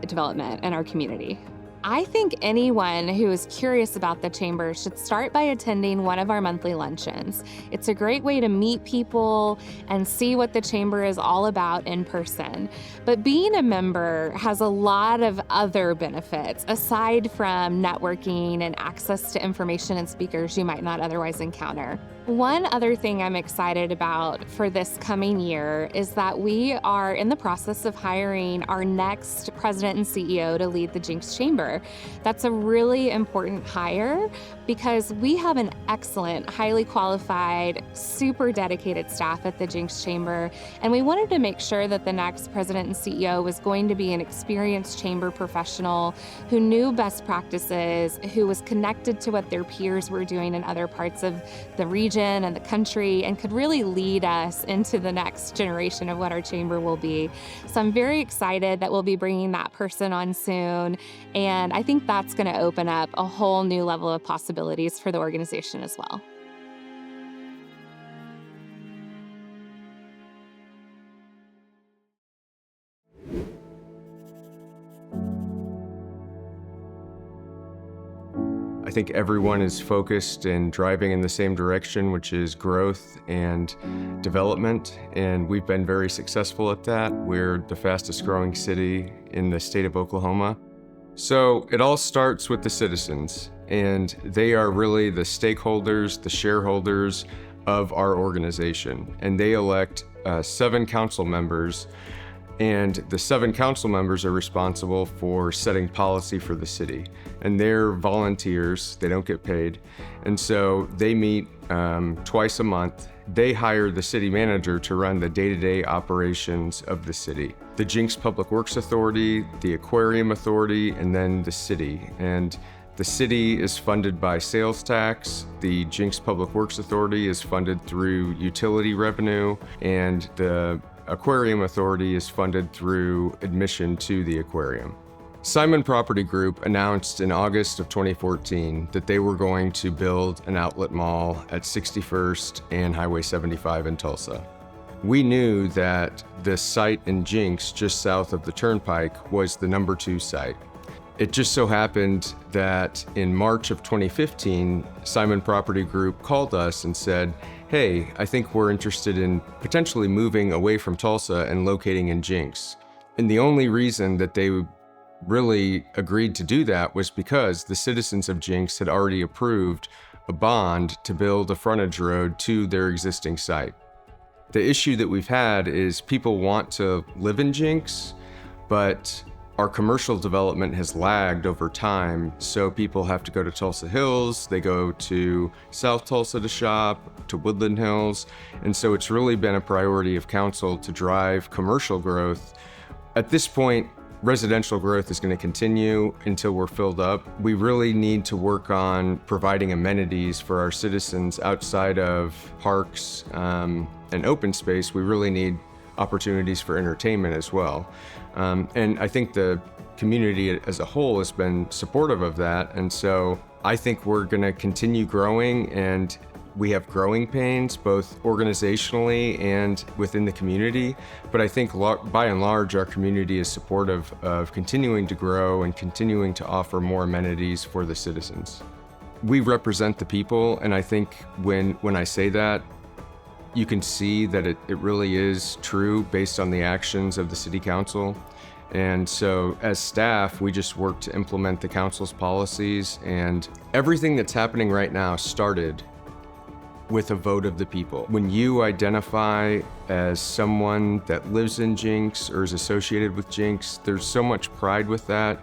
development in our community. I think anyone who is curious about the Chamber should start by attending one of our monthly luncheons. It's a great way to meet people and see what the Chamber is all about in person. But being a member has a lot of other benefits aside from networking and access to information and speakers you might not otherwise encounter. One other thing I'm excited about for this coming year is that we are in the process of hiring our next president and CEO to lead the Jenks Chamber. That's a really important hire because we have an excellent, highly qualified, super dedicated staff at the Jenks Chamber, and we wanted to make sure that the next president and CEO was going to be an experienced chamber professional who knew best practices, who was connected to what their peers were doing in other parts of the region and the country, and could really lead us into the next generation of what our chamber will be. So I'm very excited that we'll be bringing that person on soon, and I think that's going to open up a whole new level of possibilities for the organization as well. I think everyone is focused and driving in the same direction, which is growth and development, and we've been very successful at that. We're the fastest growing city in the state of Oklahoma. So it all starts with the citizens, and they are really the stakeholders, the shareholders of our organization, and they elect 7 council members. And the 7 council members are responsible for setting policy for the city. And they're volunteers, they don't get paid. And so they meet twice a month. They hire the city manager to run the day-to-day operations of the city. The Jenks Public Works Authority, the Aquarium Authority, and then the city. And the city is funded by sales tax. The Jenks Public Works Authority is funded through utility revenue, and the Aquarium Authority is funded through admission to the aquarium. Simon Property Group announced in August of 2014 that they were going to build an outlet mall at 61st and Highway 75 in Tulsa. We knew that the site in Jenks, just south of the Turnpike, was the number 2 site. It just so happened that in March of 2015, Simon Property Group called us and said, hey, I think we're interested in potentially moving away from Tulsa and locating in Jenks. And the only reason that they really agreed to do that was because the citizens of Jenks had already approved a bond to build a frontage road to their existing site. The issue that we've had is people want to live in Jenks, but our commercial development has lagged over time, so people have to go to Tulsa Hills, they go to South Tulsa to shop, to Woodland Hills, and so it's really been a priority of council to drive commercial growth. At this point, residential growth is going to continue until we're filled up. We really need to work on providing amenities for our citizens outside of parks and open space. We really need opportunities for entertainment as well. And I think the community as a whole has been supportive of that. And so I think we're going to continue growing, and we have growing pains both organizationally and within the community. But I think by and large, our community is supportive of continuing to grow and continuing to offer more amenities for the citizens. We represent the people, and I think when I say that, you can see that it really is true based on the actions of the city council. And so as staff, we just work to implement the council's policies, and everything that's happening right now started with a vote of the people. When you identify as someone that lives in Jenks or is associated with Jenks, there's so much pride with that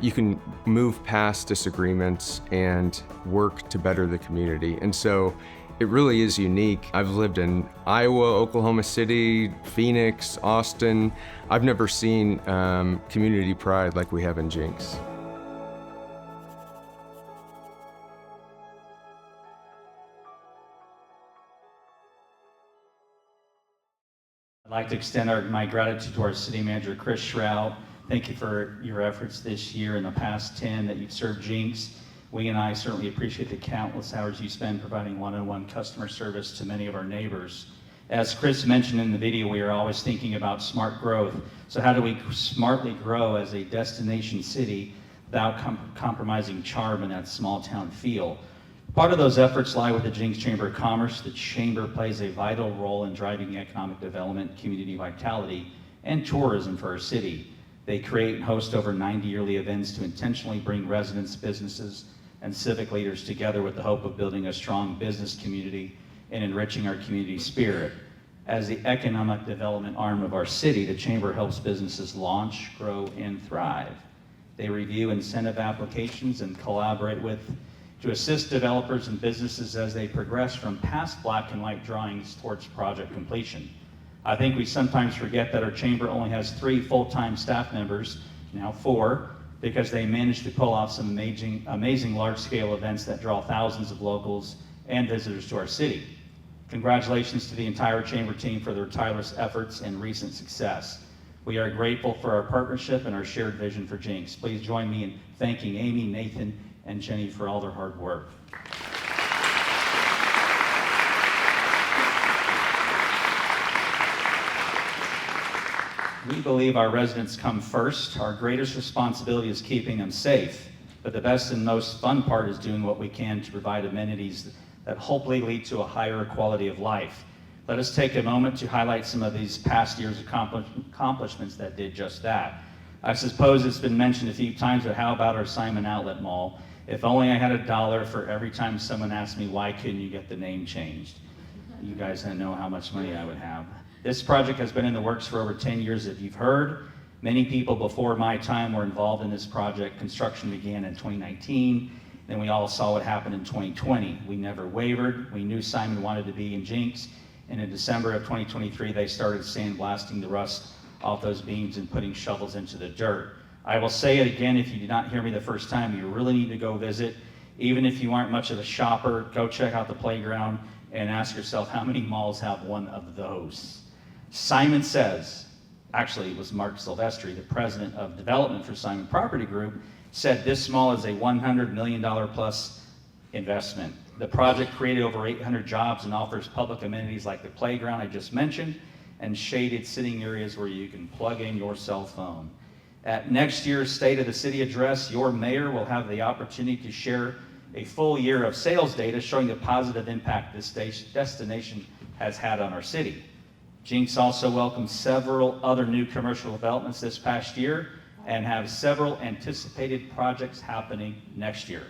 you can move past disagreements and work to better the community. And so it really is unique. I've lived in Iowa, Oklahoma City, Phoenix, Austin. I've never seen community pride like we have in Jenks. I'd like to extend my gratitude to our city manager, Chris Shrout. Thank you for your efforts this year and the past 10 that you've served Jenks. We and I certainly appreciate the countless hours you spend providing one-on-one customer service to many of our neighbors. As Chris mentioned in the video, we are always thinking about smart growth. So how do we smartly grow as a destination city without compromising charm in that small town feel? Part of those efforts lie with the Jenks Chamber of Commerce. The Chamber plays a vital role in driving economic development, community vitality, and tourism for our city. They create and host over 90 yearly events to intentionally bring residents, businesses, and civic leaders together with the hope of building a strong business community and enriching our community spirit. As the economic development arm of our city, the Chamber helps businesses launch, grow, and thrive. They review incentive applications and collaborate to assist developers and businesses as they progress from past black and white drawings towards project completion. I think we sometimes forget that our Chamber only has 3 full-time staff members, now 4, because they managed to pull off some amazing large-scale events that draw thousands of locals and visitors to our city. Congratulations to the entire Chamber team for their tireless efforts and recent success. We are grateful for our partnership and our shared vision for Jenks. Please join me in thanking Amy, Nathan, and Jenny for all their hard work. We believe our residents come first. Our greatest responsibility is keeping them safe, but the best and most fun part is doing what we can to provide amenities that hopefully lead to a higher quality of life. Let us take a moment to highlight some of these past year's accomplishments that did just that. I suppose it's been mentioned a few times, but how about our Simon Outlet Mall? If only I had $1 for every time someone asked me, why couldn't you get the name changed? You guys know how much money I would have. This project has been in the works for over 10 years, if you've heard. Many people before my time were involved in this project. Construction began in 2019. Then we all saw what happened in 2020. We never wavered. We knew Simon wanted to be in Jenks. And in December of 2023, they started sandblasting the rust off those beams and putting shovels into the dirt. I will say it again, if you did not hear me the first time, you really need to go visit. Even if you aren't much of a shopper, go check out the playground and ask yourself how many malls have one of those. Simon says, actually it was Mark Silvestri, the president of development for Simon Property Group, said this mall is a $100 million plus investment. The project created over 800 jobs and offers public amenities like the playground I just mentioned and shaded sitting areas where you can plug in your cell phone. At next year's State of the City address, your mayor will have the opportunity to share a full year of sales data showing the positive impact this destination has had on our city. Jenks also welcomed several other new commercial developments this past year and have several anticipated projects happening next year.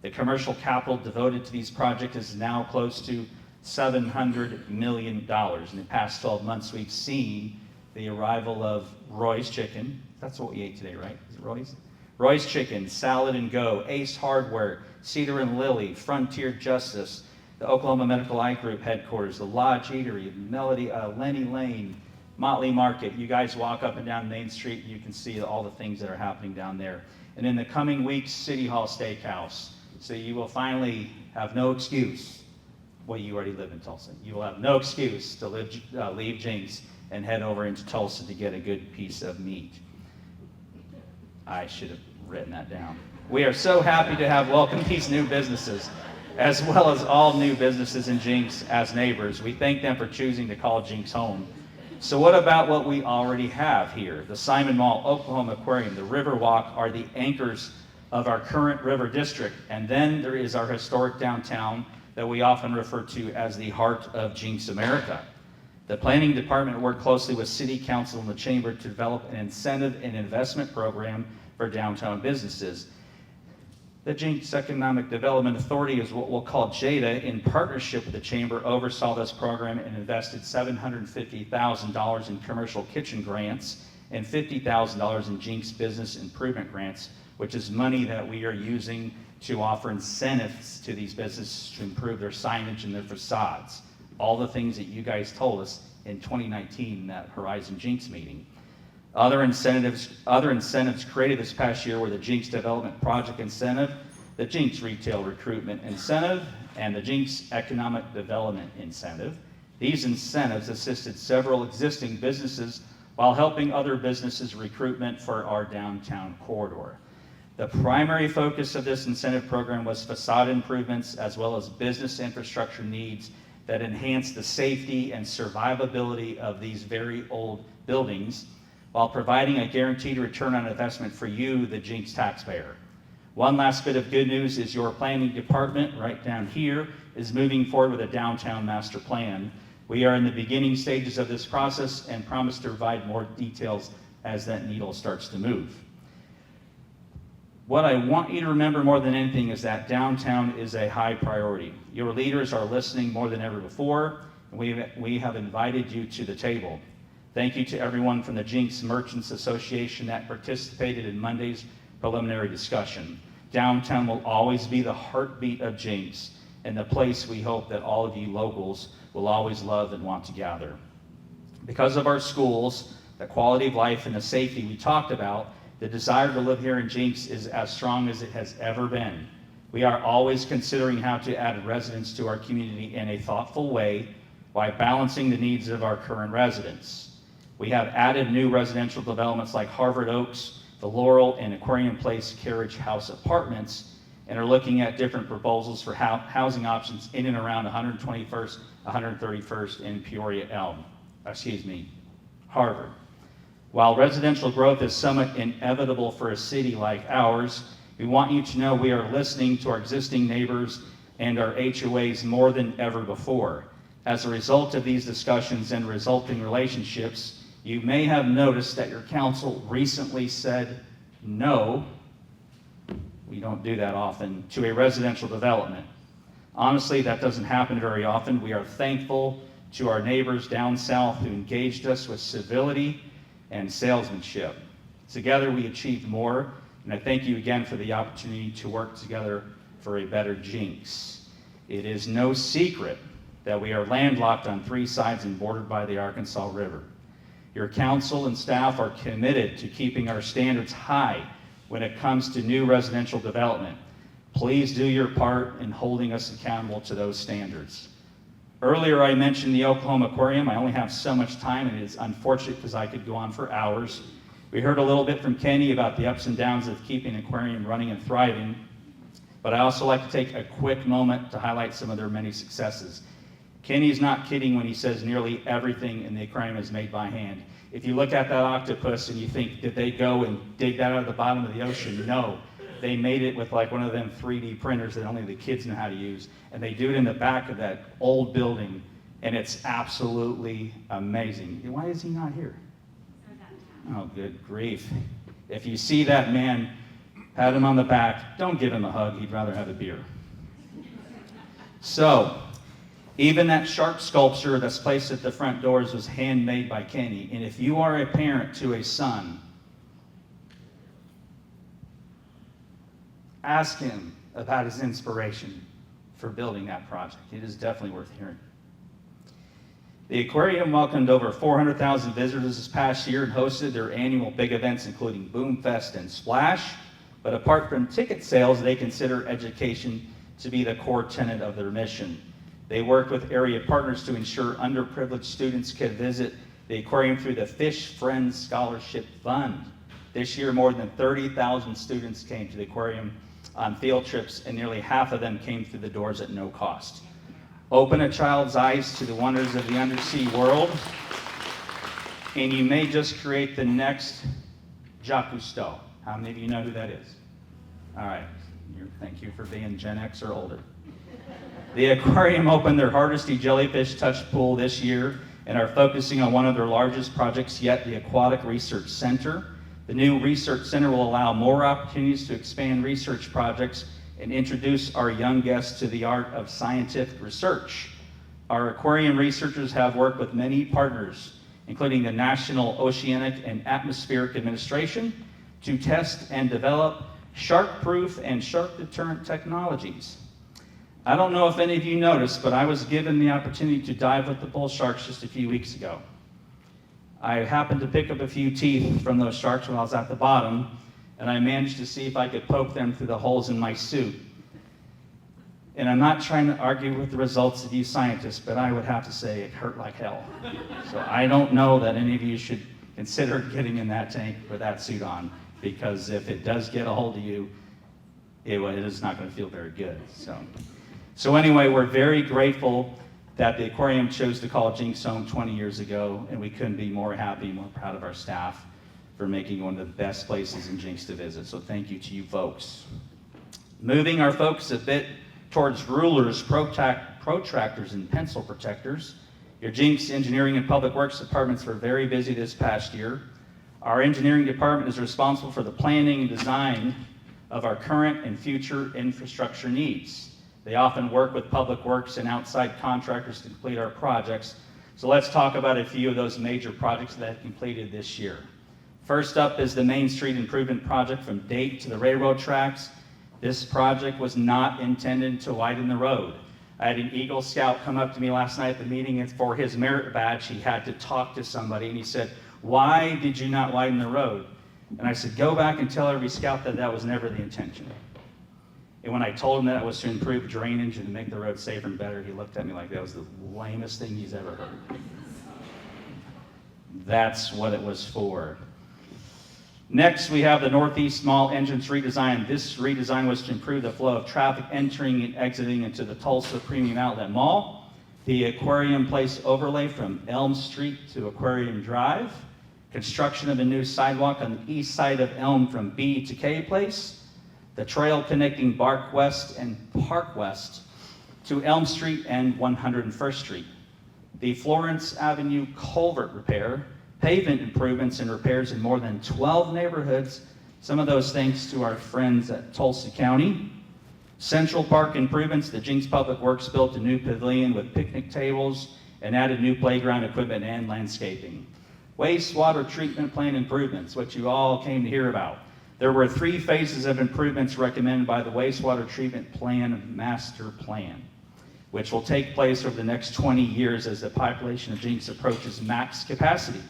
The commercial capital devoted to these projects is now close to $700 million. In the past 12 months, we've seen the arrival of Roy's Chicken, That's what we ate today, right? Is it Roy's? Roy's Chicken, Salad and Go, Ace Hardware, Cedar and Lily, Frontier Justice, the Oklahoma Medical Eye Group headquarters, the Lodge Eatery, Melody, Lenny Lane, Motley Market. You guys walk up and down Main Street, and you can see all the things that are happening down there. And in the coming weeks, City Hall Steakhouse. So you will finally have no excuse. Well, you already live in Tulsa. You will have no excuse to leave Jenks and head over into Tulsa to get a good piece of meat. I should have written that down. We are so happy to have welcomed these new businesses, as well as all new businesses in Jenks as neighbors. We thank them for choosing to call Jenks home. So what about what we already have here? The Simon Mall, Oklahoma Aquarium, the Riverwalk are the anchors of our current river district. And then there is our historic downtown that we often refer to as the heart of Jenks America. The planning department worked closely with City Council and the Chamber to develop an incentive and investment program for downtown businesses. The Jenks Economic Development Authority is what we'll call JADA, in partnership with the Chamber, oversaw this program and invested $750,000 in commercial kitchen grants and $50,000 in Jenks Business Improvement Grants, which is money that we are using to offer incentives to these businesses to improve their signage and their facades. All the things that you guys told us in 2019 in that Horizon Jenks meeting. Other incentives created this past year were the Jenks Development Project Incentive, the Jenks Retail Recruitment Incentive, and the Jenks Economic Development Incentive. These incentives assisted several existing businesses while helping other businesses recruitment for our downtown corridor. The primary focus of this incentive program was facade improvements as well as business infrastructure needs that enhance the safety and survivability of these very old buildings, while providing a guaranteed return on investment for you, the Jenks taxpayer. One last bit of good news is your planning department, right down here, is moving forward with a downtown master plan. We are in the beginning stages of this process and promise to provide more details as that needle starts to move. What I want you to remember more than anything is that downtown is a high priority. Your leaders are listening more than ever before, and we have invited you to the table. Thank you to everyone from the Jenks Merchants Association that participated in Monday's preliminary discussion. Downtown will always be the heartbeat of Jenks and the place we hope that all of you locals will always love and want to gather. Because of our schools, the quality of life and the safety we talked about, the desire to live here in Jenks is as strong as it has ever been. We are always considering how to add residents to our community in a thoughtful way while balancing the needs of our current residents. We have added new residential developments like Harvard Oaks, the Laurel, and Aquarium Place Carriage House Apartments, and are looking at different proposals for housing options in and around 121st, 131st, and Peoria Harvard. While residential growth is somewhat inevitable for a city like ours, we want you to know we are listening to our existing neighbors and our HOAs more than ever before. As a result of these discussions and resulting relationships, you may have noticed that your council recently said no, we don't do that often, to a residential development. Honestly, that doesn't happen very often. We are thankful to our neighbors down south who engaged us with civility and salesmanship. Together we achieved more, and I thank you again for the opportunity to work together for a better Jenks. It is no secret that we are landlocked on 3 sides and bordered by the Arkansas River. Your council and staff are committed to keeping our standards high when it comes to new residential development. Please do your part in holding us accountable to those standards. Earlier I mentioned the Oklahoma Aquarium. I only have so much time, and it is unfortunate because I could go on for hours. We heard a little bit from Kenny about the ups and downs of keeping an aquarium running and thriving, but I also like to take a quick moment to highlight some of their many successes. Kenny's not kidding when he says nearly everything in the aquarium is made by hand. If you look at that octopus and you think, did they go and dig that out of the bottom of the ocean? No. They made it with like one of them 3D printers that only the kids know how to use. And they do it in the back of that old building, and it's absolutely amazing. Why is he not here? Oh, good grief. If you see that man, pat him on the back. Don't give him a hug. He'd rather have a beer. So, even that shark sculpture that's placed at the front doors was handmade by Kenny. And if you are a parent to a son, Ask him about his inspiration for building that project. It is definitely worth hearing. The aquarium welcomed over 400,000 visitors this past year and hosted their annual big events, including Boom Fest and Splash. But apart from ticket sales, they consider education to be the core tenet of their mission. They work with area partners to ensure underprivileged students could visit the aquarium through the Fish Friends Scholarship Fund. This year, more than 30,000 students came to the aquarium on field trips, and nearly half of them came through the doors at no cost. Open a child's eyes to the wonders of the undersea world, and you may just create the next Jacques Cousteau. How many of you know who that is? All right, thank you for being Gen X or older. The aquarium opened their Hardesty Jellyfish Touch Pool this year and are focusing on one of their largest projects yet, the Aquatic Research Center. The new research center will allow more opportunities to expand research projects and introduce our young guests to the art of scientific research. Our aquarium researchers have worked with many partners, including the National Oceanic and Atmospheric Administration, to test and develop shark-proof and shark-deterrent technologies. I don't know if any of you noticed, but I was given the opportunity to dive with the bull sharks just a few weeks ago. I happened to pick up a few teeth from those sharks when I was at the bottom, and I managed to see if I could poke them through the holes in my suit. And I'm not trying to argue with the results of you scientists, but I would have to say it hurt like hell. So I don't know that any of you should consider getting in that tank with that suit on, because if it does get a hold of you, it is not going to feel very good. So anyway, we're very grateful that the aquarium chose to call Jenks home 20 years ago, and we couldn't be more happy, more proud of our staff for making one of the best places in Jenks to visit. So thank you to you folks. Moving our focus a bit towards rulers, protractors, and pencil protectors. Your Jenks Engineering and Public Works departments were very busy this past year. Our engineering department is responsible for the planning and design of our current and future infrastructure needs. They often work with public works and outside contractors to complete our projects. So let's talk about a few of those major projects that have completed this year. First up is the Main Street Improvement Project from Dayton to the railroad tracks. This project was not intended to widen the road. I had an Eagle Scout come up to me last night at the meeting, and for his merit badge, he had to talk to somebody, and he said, "Why did you not widen the road?" And I said, "Go back and tell every scout that that was never the intention." And when I told him that it was to improve drainage and make the road safer and better, he looked at me like that was the lamest thing he's ever heard. That's what it was for. Next, we have the Northeast Small Entrance redesign. This redesign was to improve the flow of traffic entering and exiting into the Tulsa Premium Outlet Mall. The Aquarium Place overlay from Elm Street to Aquarium Drive. Construction of a new sidewalk on the east side of Elm from B to K Place. The trail connecting Bark West and Park West to Elm Street and 101st Street. The Florence Avenue culvert repair, pavement improvements and repairs in more than 12 neighborhoods, some of those thanks to our friends at Tulsa County. Central Park improvements, the Jenks Public Works built a new pavilion with picnic tables and added new playground equipment and landscaping. Wastewater treatment plant improvements, what you all came to hear about. There were 3 phases of improvements recommended by the Wastewater Treatment Plan Master Plan, which will take place over the next 20 years as the population of Jenks approaches max capacity.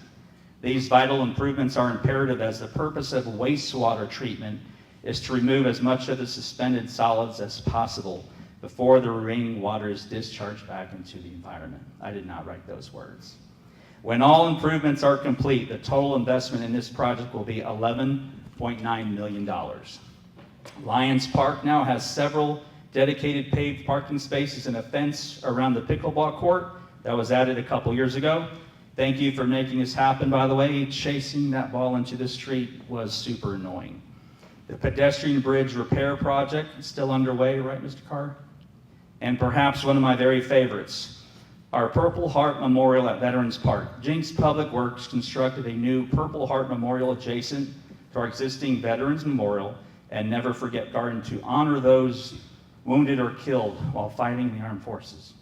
These vital improvements are imperative as the purpose of wastewater treatment is to remove as much of the suspended solids as possible before the remaining water is discharged back into the environment. I did not write those words. When all improvements are complete, the total investment in this project will be $11.9 million. Lions Park now has several dedicated paved parking spaces and a fence around the pickleball court that was added a couple years ago. Thank you for making this happen, by the way. Chasing that ball into the street was super annoying. The pedestrian bridge repair project is still underway, right, Mr. Carr? And perhaps one of my very favorites, our Purple Heart Memorial at Veterans Park. Jenks Public Works constructed a new Purple Heart Memorial adjacent to our existing Veterans Memorial and Never Forget Garden to honor those wounded or killed while fighting the armed forces.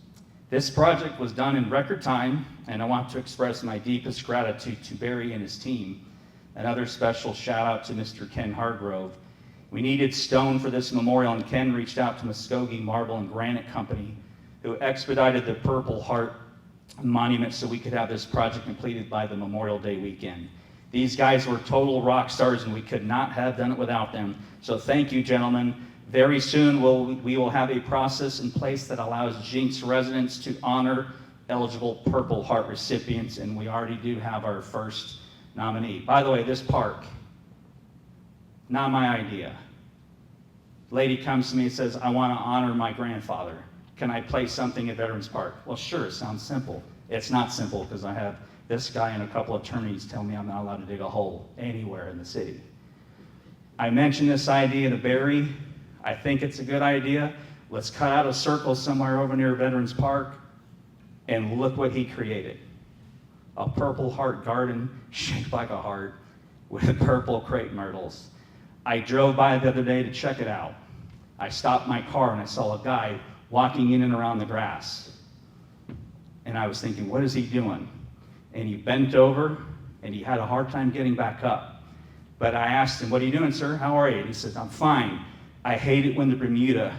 This project was done in record time, and I want to express my deepest gratitude to Barry and his team. Another special shout out to Mr. Ken Hargrove. We needed stone for this memorial, and Ken reached out to Muskogee Marble and Granite Company, who expedited the Purple Heart monument so we could have this project completed by the Memorial Day weekend. These guys were total rock stars, and we could not have done it without them. So thank you, gentlemen. Very soon we will have a process in place that allows Jenks residents to honor eligible Purple Heart recipients, and we already do have our first nominee. By the way, this park, not my idea. Lady comes to me and says, I want to honor my grandfather. Can I place something at Veterans Park? Well, sure, it sounds simple. It's not simple because I have this guy and a couple of attorneys tell me I'm not allowed to dig a hole anywhere in the city. I mentioned this idea to Barry. I think it's a good idea. Let's cut out a circle somewhere over near Veterans Park, and look what he created. A Purple Heart garden shaped like a heart with purple crepe myrtles. I drove by the other day to check it out. I stopped my car and I saw a guy walking in and around the grass. And I was thinking, what is he doing? And he bent over and he had a hard time getting back up. But I asked him, what are you doing, sir? How are you? And he said, I'm fine. I hate it when the Bermuda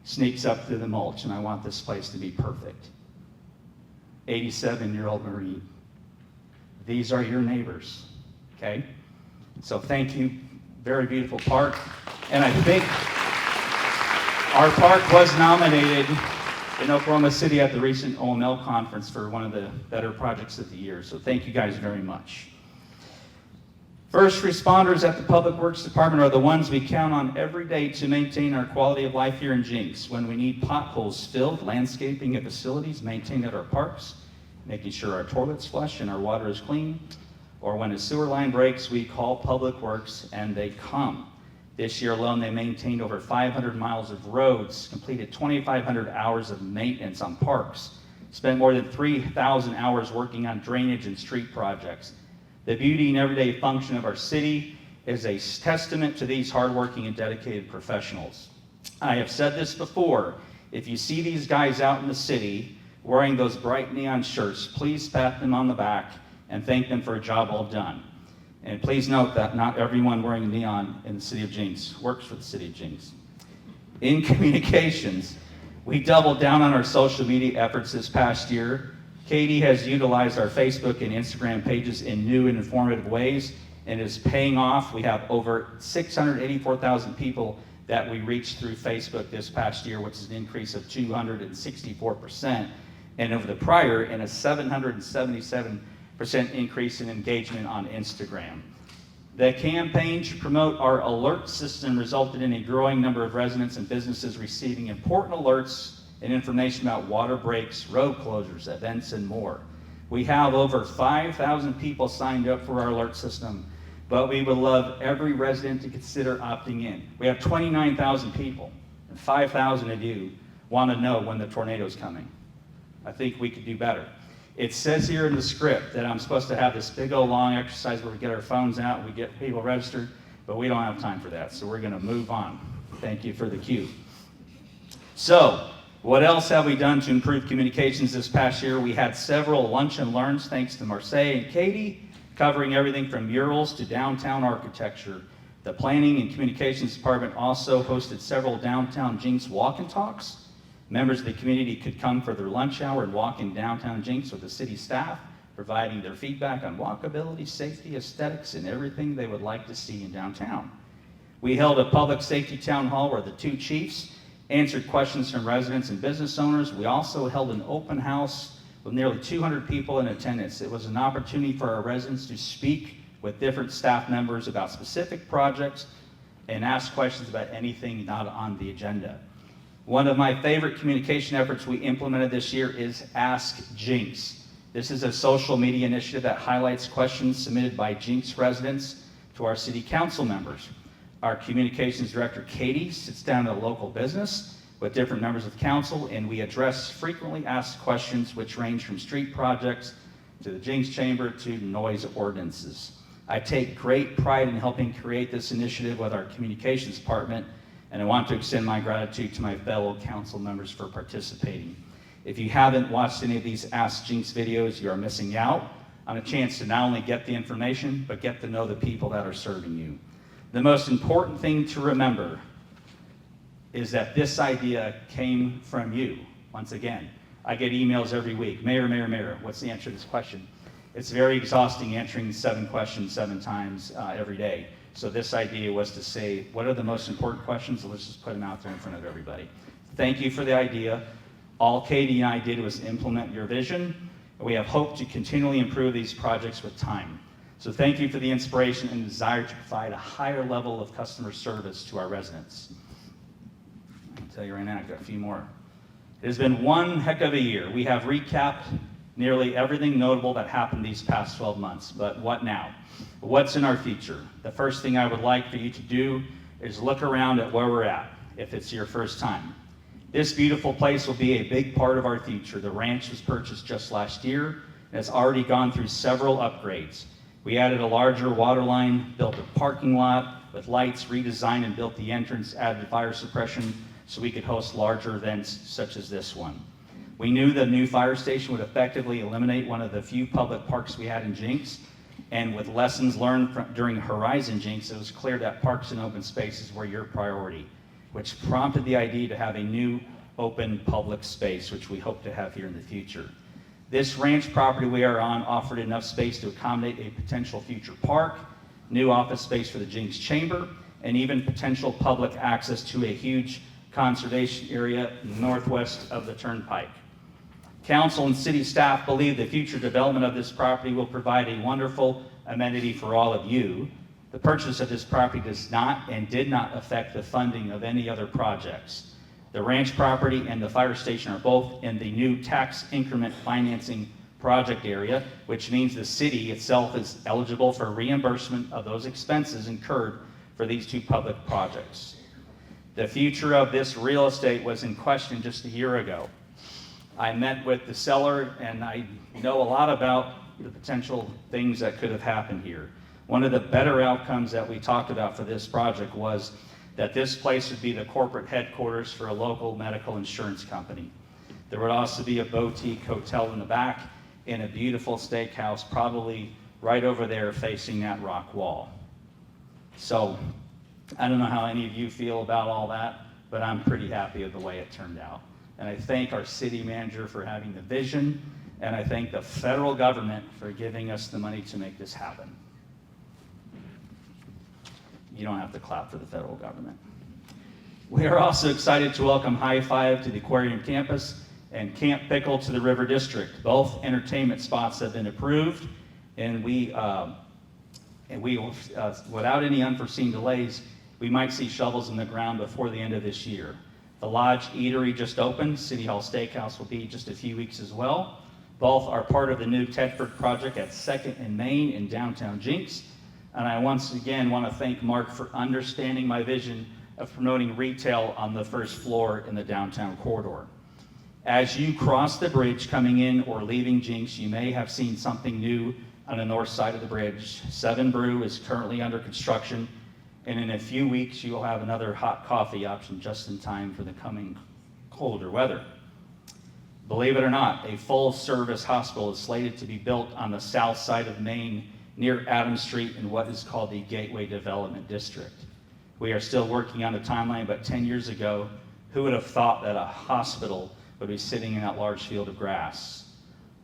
sneaks up through the mulch, and I want this place to be perfect. 87-year-old Marine. These are your neighbors, okay? So thank you. Very beautiful park. And I think our park was nominated in Oklahoma City at the recent OML conference for one of the better projects of the year. So thank you guys very much. First responders at the Public Works Department are the ones we count on every day to maintain our quality of life here in Jenks. When we need potholes filled, landscaping at facilities maintained at our parks, making sure our toilets flush and our water is clean, or when a sewer line breaks, we call Public Works and they come. This year alone, they maintained over 500 miles of roads, completed 2,500 hours of maintenance on parks, spent more than 3,000 hours working on drainage and street projects. The beauty and everyday function of our city is a testament to these hardworking and dedicated professionals. I have said this before, if you see these guys out in the city wearing those bright neon shirts, please pat them on the back and thank them for a job well done. And please note that not everyone wearing neon in the city of Jenks works for the city of Jenks. In communications, we doubled down on our social media efforts this past year. Katie has utilized our Facebook and Instagram pages in new and informative ways and is paying off. We have over 684,000 people that we reached through Facebook this past year, which is an increase of 264%, and over the prior, and a 777% increase in engagement on Instagram. The campaign to promote our alert system resulted in a growing number of residents and businesses receiving important alerts and information about water breaks, road closures, events, and more. We have over 5,000 people signed up for our alert system, but we would love every resident to consider opting in. We have 29,000 people, and 5,000 of you want to know when the tornado is coming. I think we could do better. It says here in the script that I'm supposed to have this big old long exercise where we get our phones out, we get people registered, but we don't have time for that, so we're going to move on. Thank you for the cue. So, what else have we done to improve communications this past year? We had several lunch and learns thanks to Marseille and Katie, covering everything from murals to downtown architecture. The Planning and Communications Department also hosted several downtown Jenks walk and talks. Members of the community could come for their lunch hour and walk in downtown Jenks with the city staff, providing their feedback on walkability, safety, aesthetics, and everything they would like to see in downtown. We held a public safety town hall where the two chiefs answered questions from residents and business owners. We also held an open house with nearly 200 people in attendance. It was an opportunity for our residents to speak with different staff members about specific projects and ask questions about anything not on the agenda. One of my favorite communication efforts we implemented this year is Ask Jenks. This is a social media initiative that highlights questions submitted by Jenks residents to our city council members. Our communications director, Katie, sits down at a local business with different members of council, and we address frequently asked questions which range from street projects to the Jenks Chamber to noise ordinances. I take great pride in helping create this initiative with our communications department, and I want to extend my gratitude to my fellow council members for participating. If you haven't watched any of these Ask Jenks videos, you are missing out on a chance to not only get the information, but get to know the people that are serving you. The most important thing to remember is that this idea came from you. Once again, I get emails every week. Mayor, what's the answer to this question? It's very exhausting answering 7 questions 7 times every day. So this idea was to say, what are the most important questions? Let's just put them out there in front of everybody. Thank you for the idea. All Katie and I did was implement your vision. We have hope to continually improve these projects with time. So thank you for the inspiration and desire to provide a higher level of customer service to our residents. I'll tell you right now, I've got a few more. It has been one heck of a year. We have recapped nearly everything notable that happened these past 12 months, but what now? What's in our future? The first thing I would like for you to do is look around at where we're at, if it's your first time. This beautiful place will be a big part of our future. The ranch was purchased just last year and has already gone through several upgrades. We added a larger water line, built a parking lot with lights, redesigned and built the entrance, added fire suppression so we could host larger events such as this one. We knew the new fire station would effectively eliminate one of the few public parks we had in Jenks, and with lessons learned during Horizon Jenks, it was clear that parks and open spaces were your priority, which prompted the idea to have a new open public space, which we hope to have here in the future. This ranch property we are on offered enough space to accommodate a potential future park, new office space for the Jenks Chamber, and even potential public access to a huge conservation area northwest of the Turnpike. Council and city staff believe the future development of this property will provide a wonderful amenity for all of you. The purchase of this property does not and did not affect the funding of any other projects. The ranch property and the fire station are both in the new tax increment financing project area, which means the city itself is eligible for reimbursement of those expenses incurred for these 2 public projects. The future of this real estate was in question just a year ago. I met with the seller and I know a lot about the potential things that could have happened here. One of the better outcomes that we talked about for this project was that this place would be the corporate headquarters for a local medical insurance company. There would also be a boutique hotel in the back and a beautiful steakhouse probably right over there facing that rock wall. So I don't know how any of you feel about all that, but I'm pretty happy with the way it turned out. And I thank our city manager for having the vision, and I thank the federal government for giving us the money to make this happen. You don't have to clap for the federal government. We are also excited to welcome High Five to the Aquarium campus and Camp Pickle to the River District. Both entertainment spots have been approved, and we without any unforeseen delays, we might see shovels in the ground before the end of this year. The Lodge Eatery just opened. City Hall Steakhouse will be just a few weeks as well. Both are part of the new Tedford project at 2nd and Main in downtown Jenks. And I once again want to thank Mark for understanding my vision of promoting retail on the first floor in the downtown corridor. As you cross the bridge coming in or leaving Jenks, you may have seen something new on the north side of the bridge. 7 Brew is currently under construction, and in a few weeks you will have another hot coffee option just in time for the coming colder weather. Believe it or not, a full-service hospital is slated to be built on the south side of Main near Adams Street in what is called the Gateway Development District. We are still working on the timeline, but 10 years ago, who would have thought that a hospital would be sitting in that large field of grass?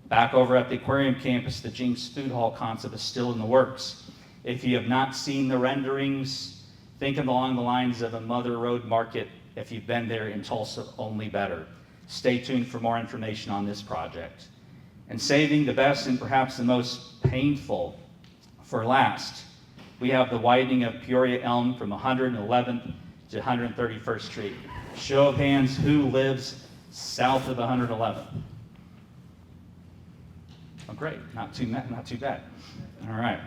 Back over at the Aquarium campus, the Jenks Food Hall concept is still in the works. If you have not seen the renderings, think along the lines of a Mother Road Market. If you've been there in Tulsa, only better. Stay tuned for more information on this project. And saving the best and perhaps the most painful for last, we have the widening of Peoria Elm from 111th to 131st Street. Show of hands, who lives south of 111th? Oh, great, not too bad. All right.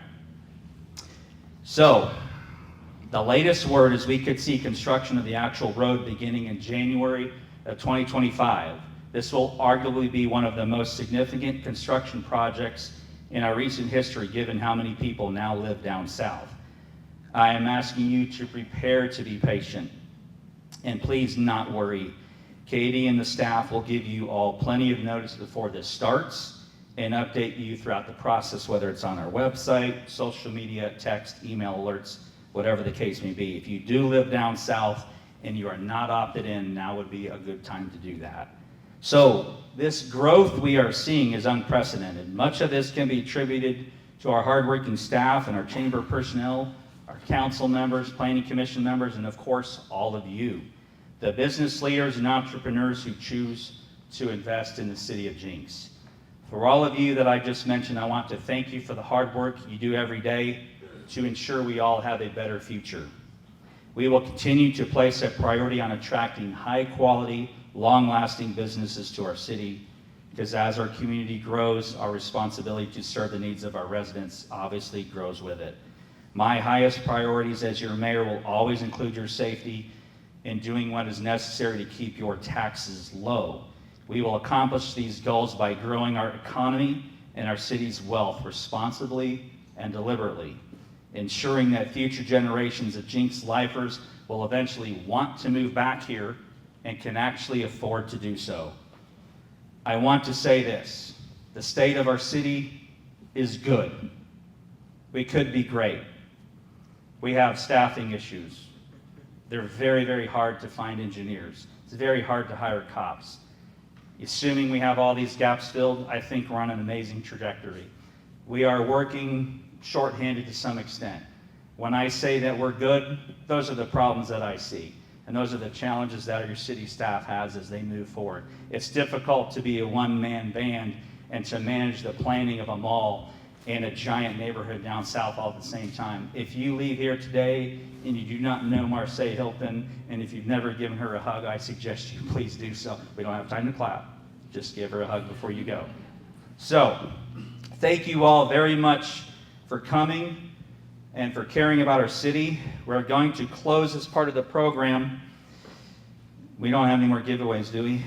So, the latest word is we could see construction of the actual road beginning in January of 2025. This will arguably be one of the most significant construction projects in our recent history, given how many people now live down south. I am asking you to prepare to be patient, and please not worry. Katie and the staff will give you all plenty of notice before this starts and update you throughout the process, whether it's on our website, social media, text, email alerts, whatever the case may be. If you do live down south and you are not opted in, now would be a good time to do that. So this growth we are seeing is unprecedented. Much of this can be attributed to our hardworking staff and our chamber personnel, our council members, planning commission members, and of course, all of you, the business leaders and entrepreneurs who choose to invest in the city of Jenks. For all of you that I just mentioned, I want to thank you for the hard work you do every day to ensure we all have a better future. We will continue to place a priority on attracting high-quality, long-lasting businesses to our city, because as our community grows, our responsibility to serve the needs of our residents obviously grows with it. My highest priorities as your mayor will always include your safety and doing what is necessary to keep your taxes low. We will accomplish these goals by growing our economy and our city's wealth responsibly and deliberately, ensuring that future generations of Jenks lifers will eventually want to move back here and can actually afford to do so. I want to say this: the state of our city is good. We could be great. We have staffing issues. They're very, very hard to find engineers. It's very hard to hire cops. Assuming we have all these gaps filled, I think we're on an amazing trajectory. We are working shorthanded to some extent. When I say that we're good, those are the problems that I see. And those are the challenges that your city staff has as they move forward. It's difficult to be a one-man band and to manage the planning of a mall in a giant neighborhood down south all at the same time. If you leave here today and you do not know Marseille Hilton, and if you've never given her a hug, I suggest you please do so. We don't have time to clap. Just give her a hug before you go. So, thank you all very much for coming and for caring about our city. We're going to close this part of the program. We don't have any more giveaways, do we?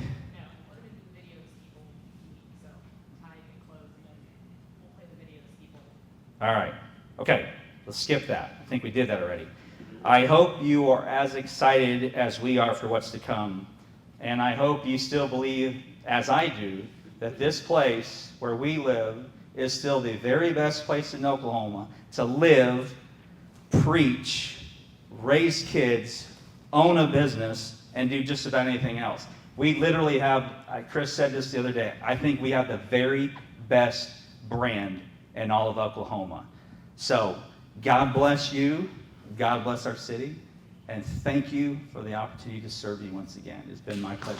All right. Okay, let's skip that. I think we did that already. I hope you are as excited as we are for what's to come. And I hope you still believe, as I do, that this place where we live is still the very best place in Oklahoma to live, preach, raise kids, own a business, and do just about anything else. We literally have, Chris said this the other day, I think we have the very best brand in all of Oklahoma. So, God bless you, God bless our city, and thank you for the opportunity to serve you once again. It's been my pleasure.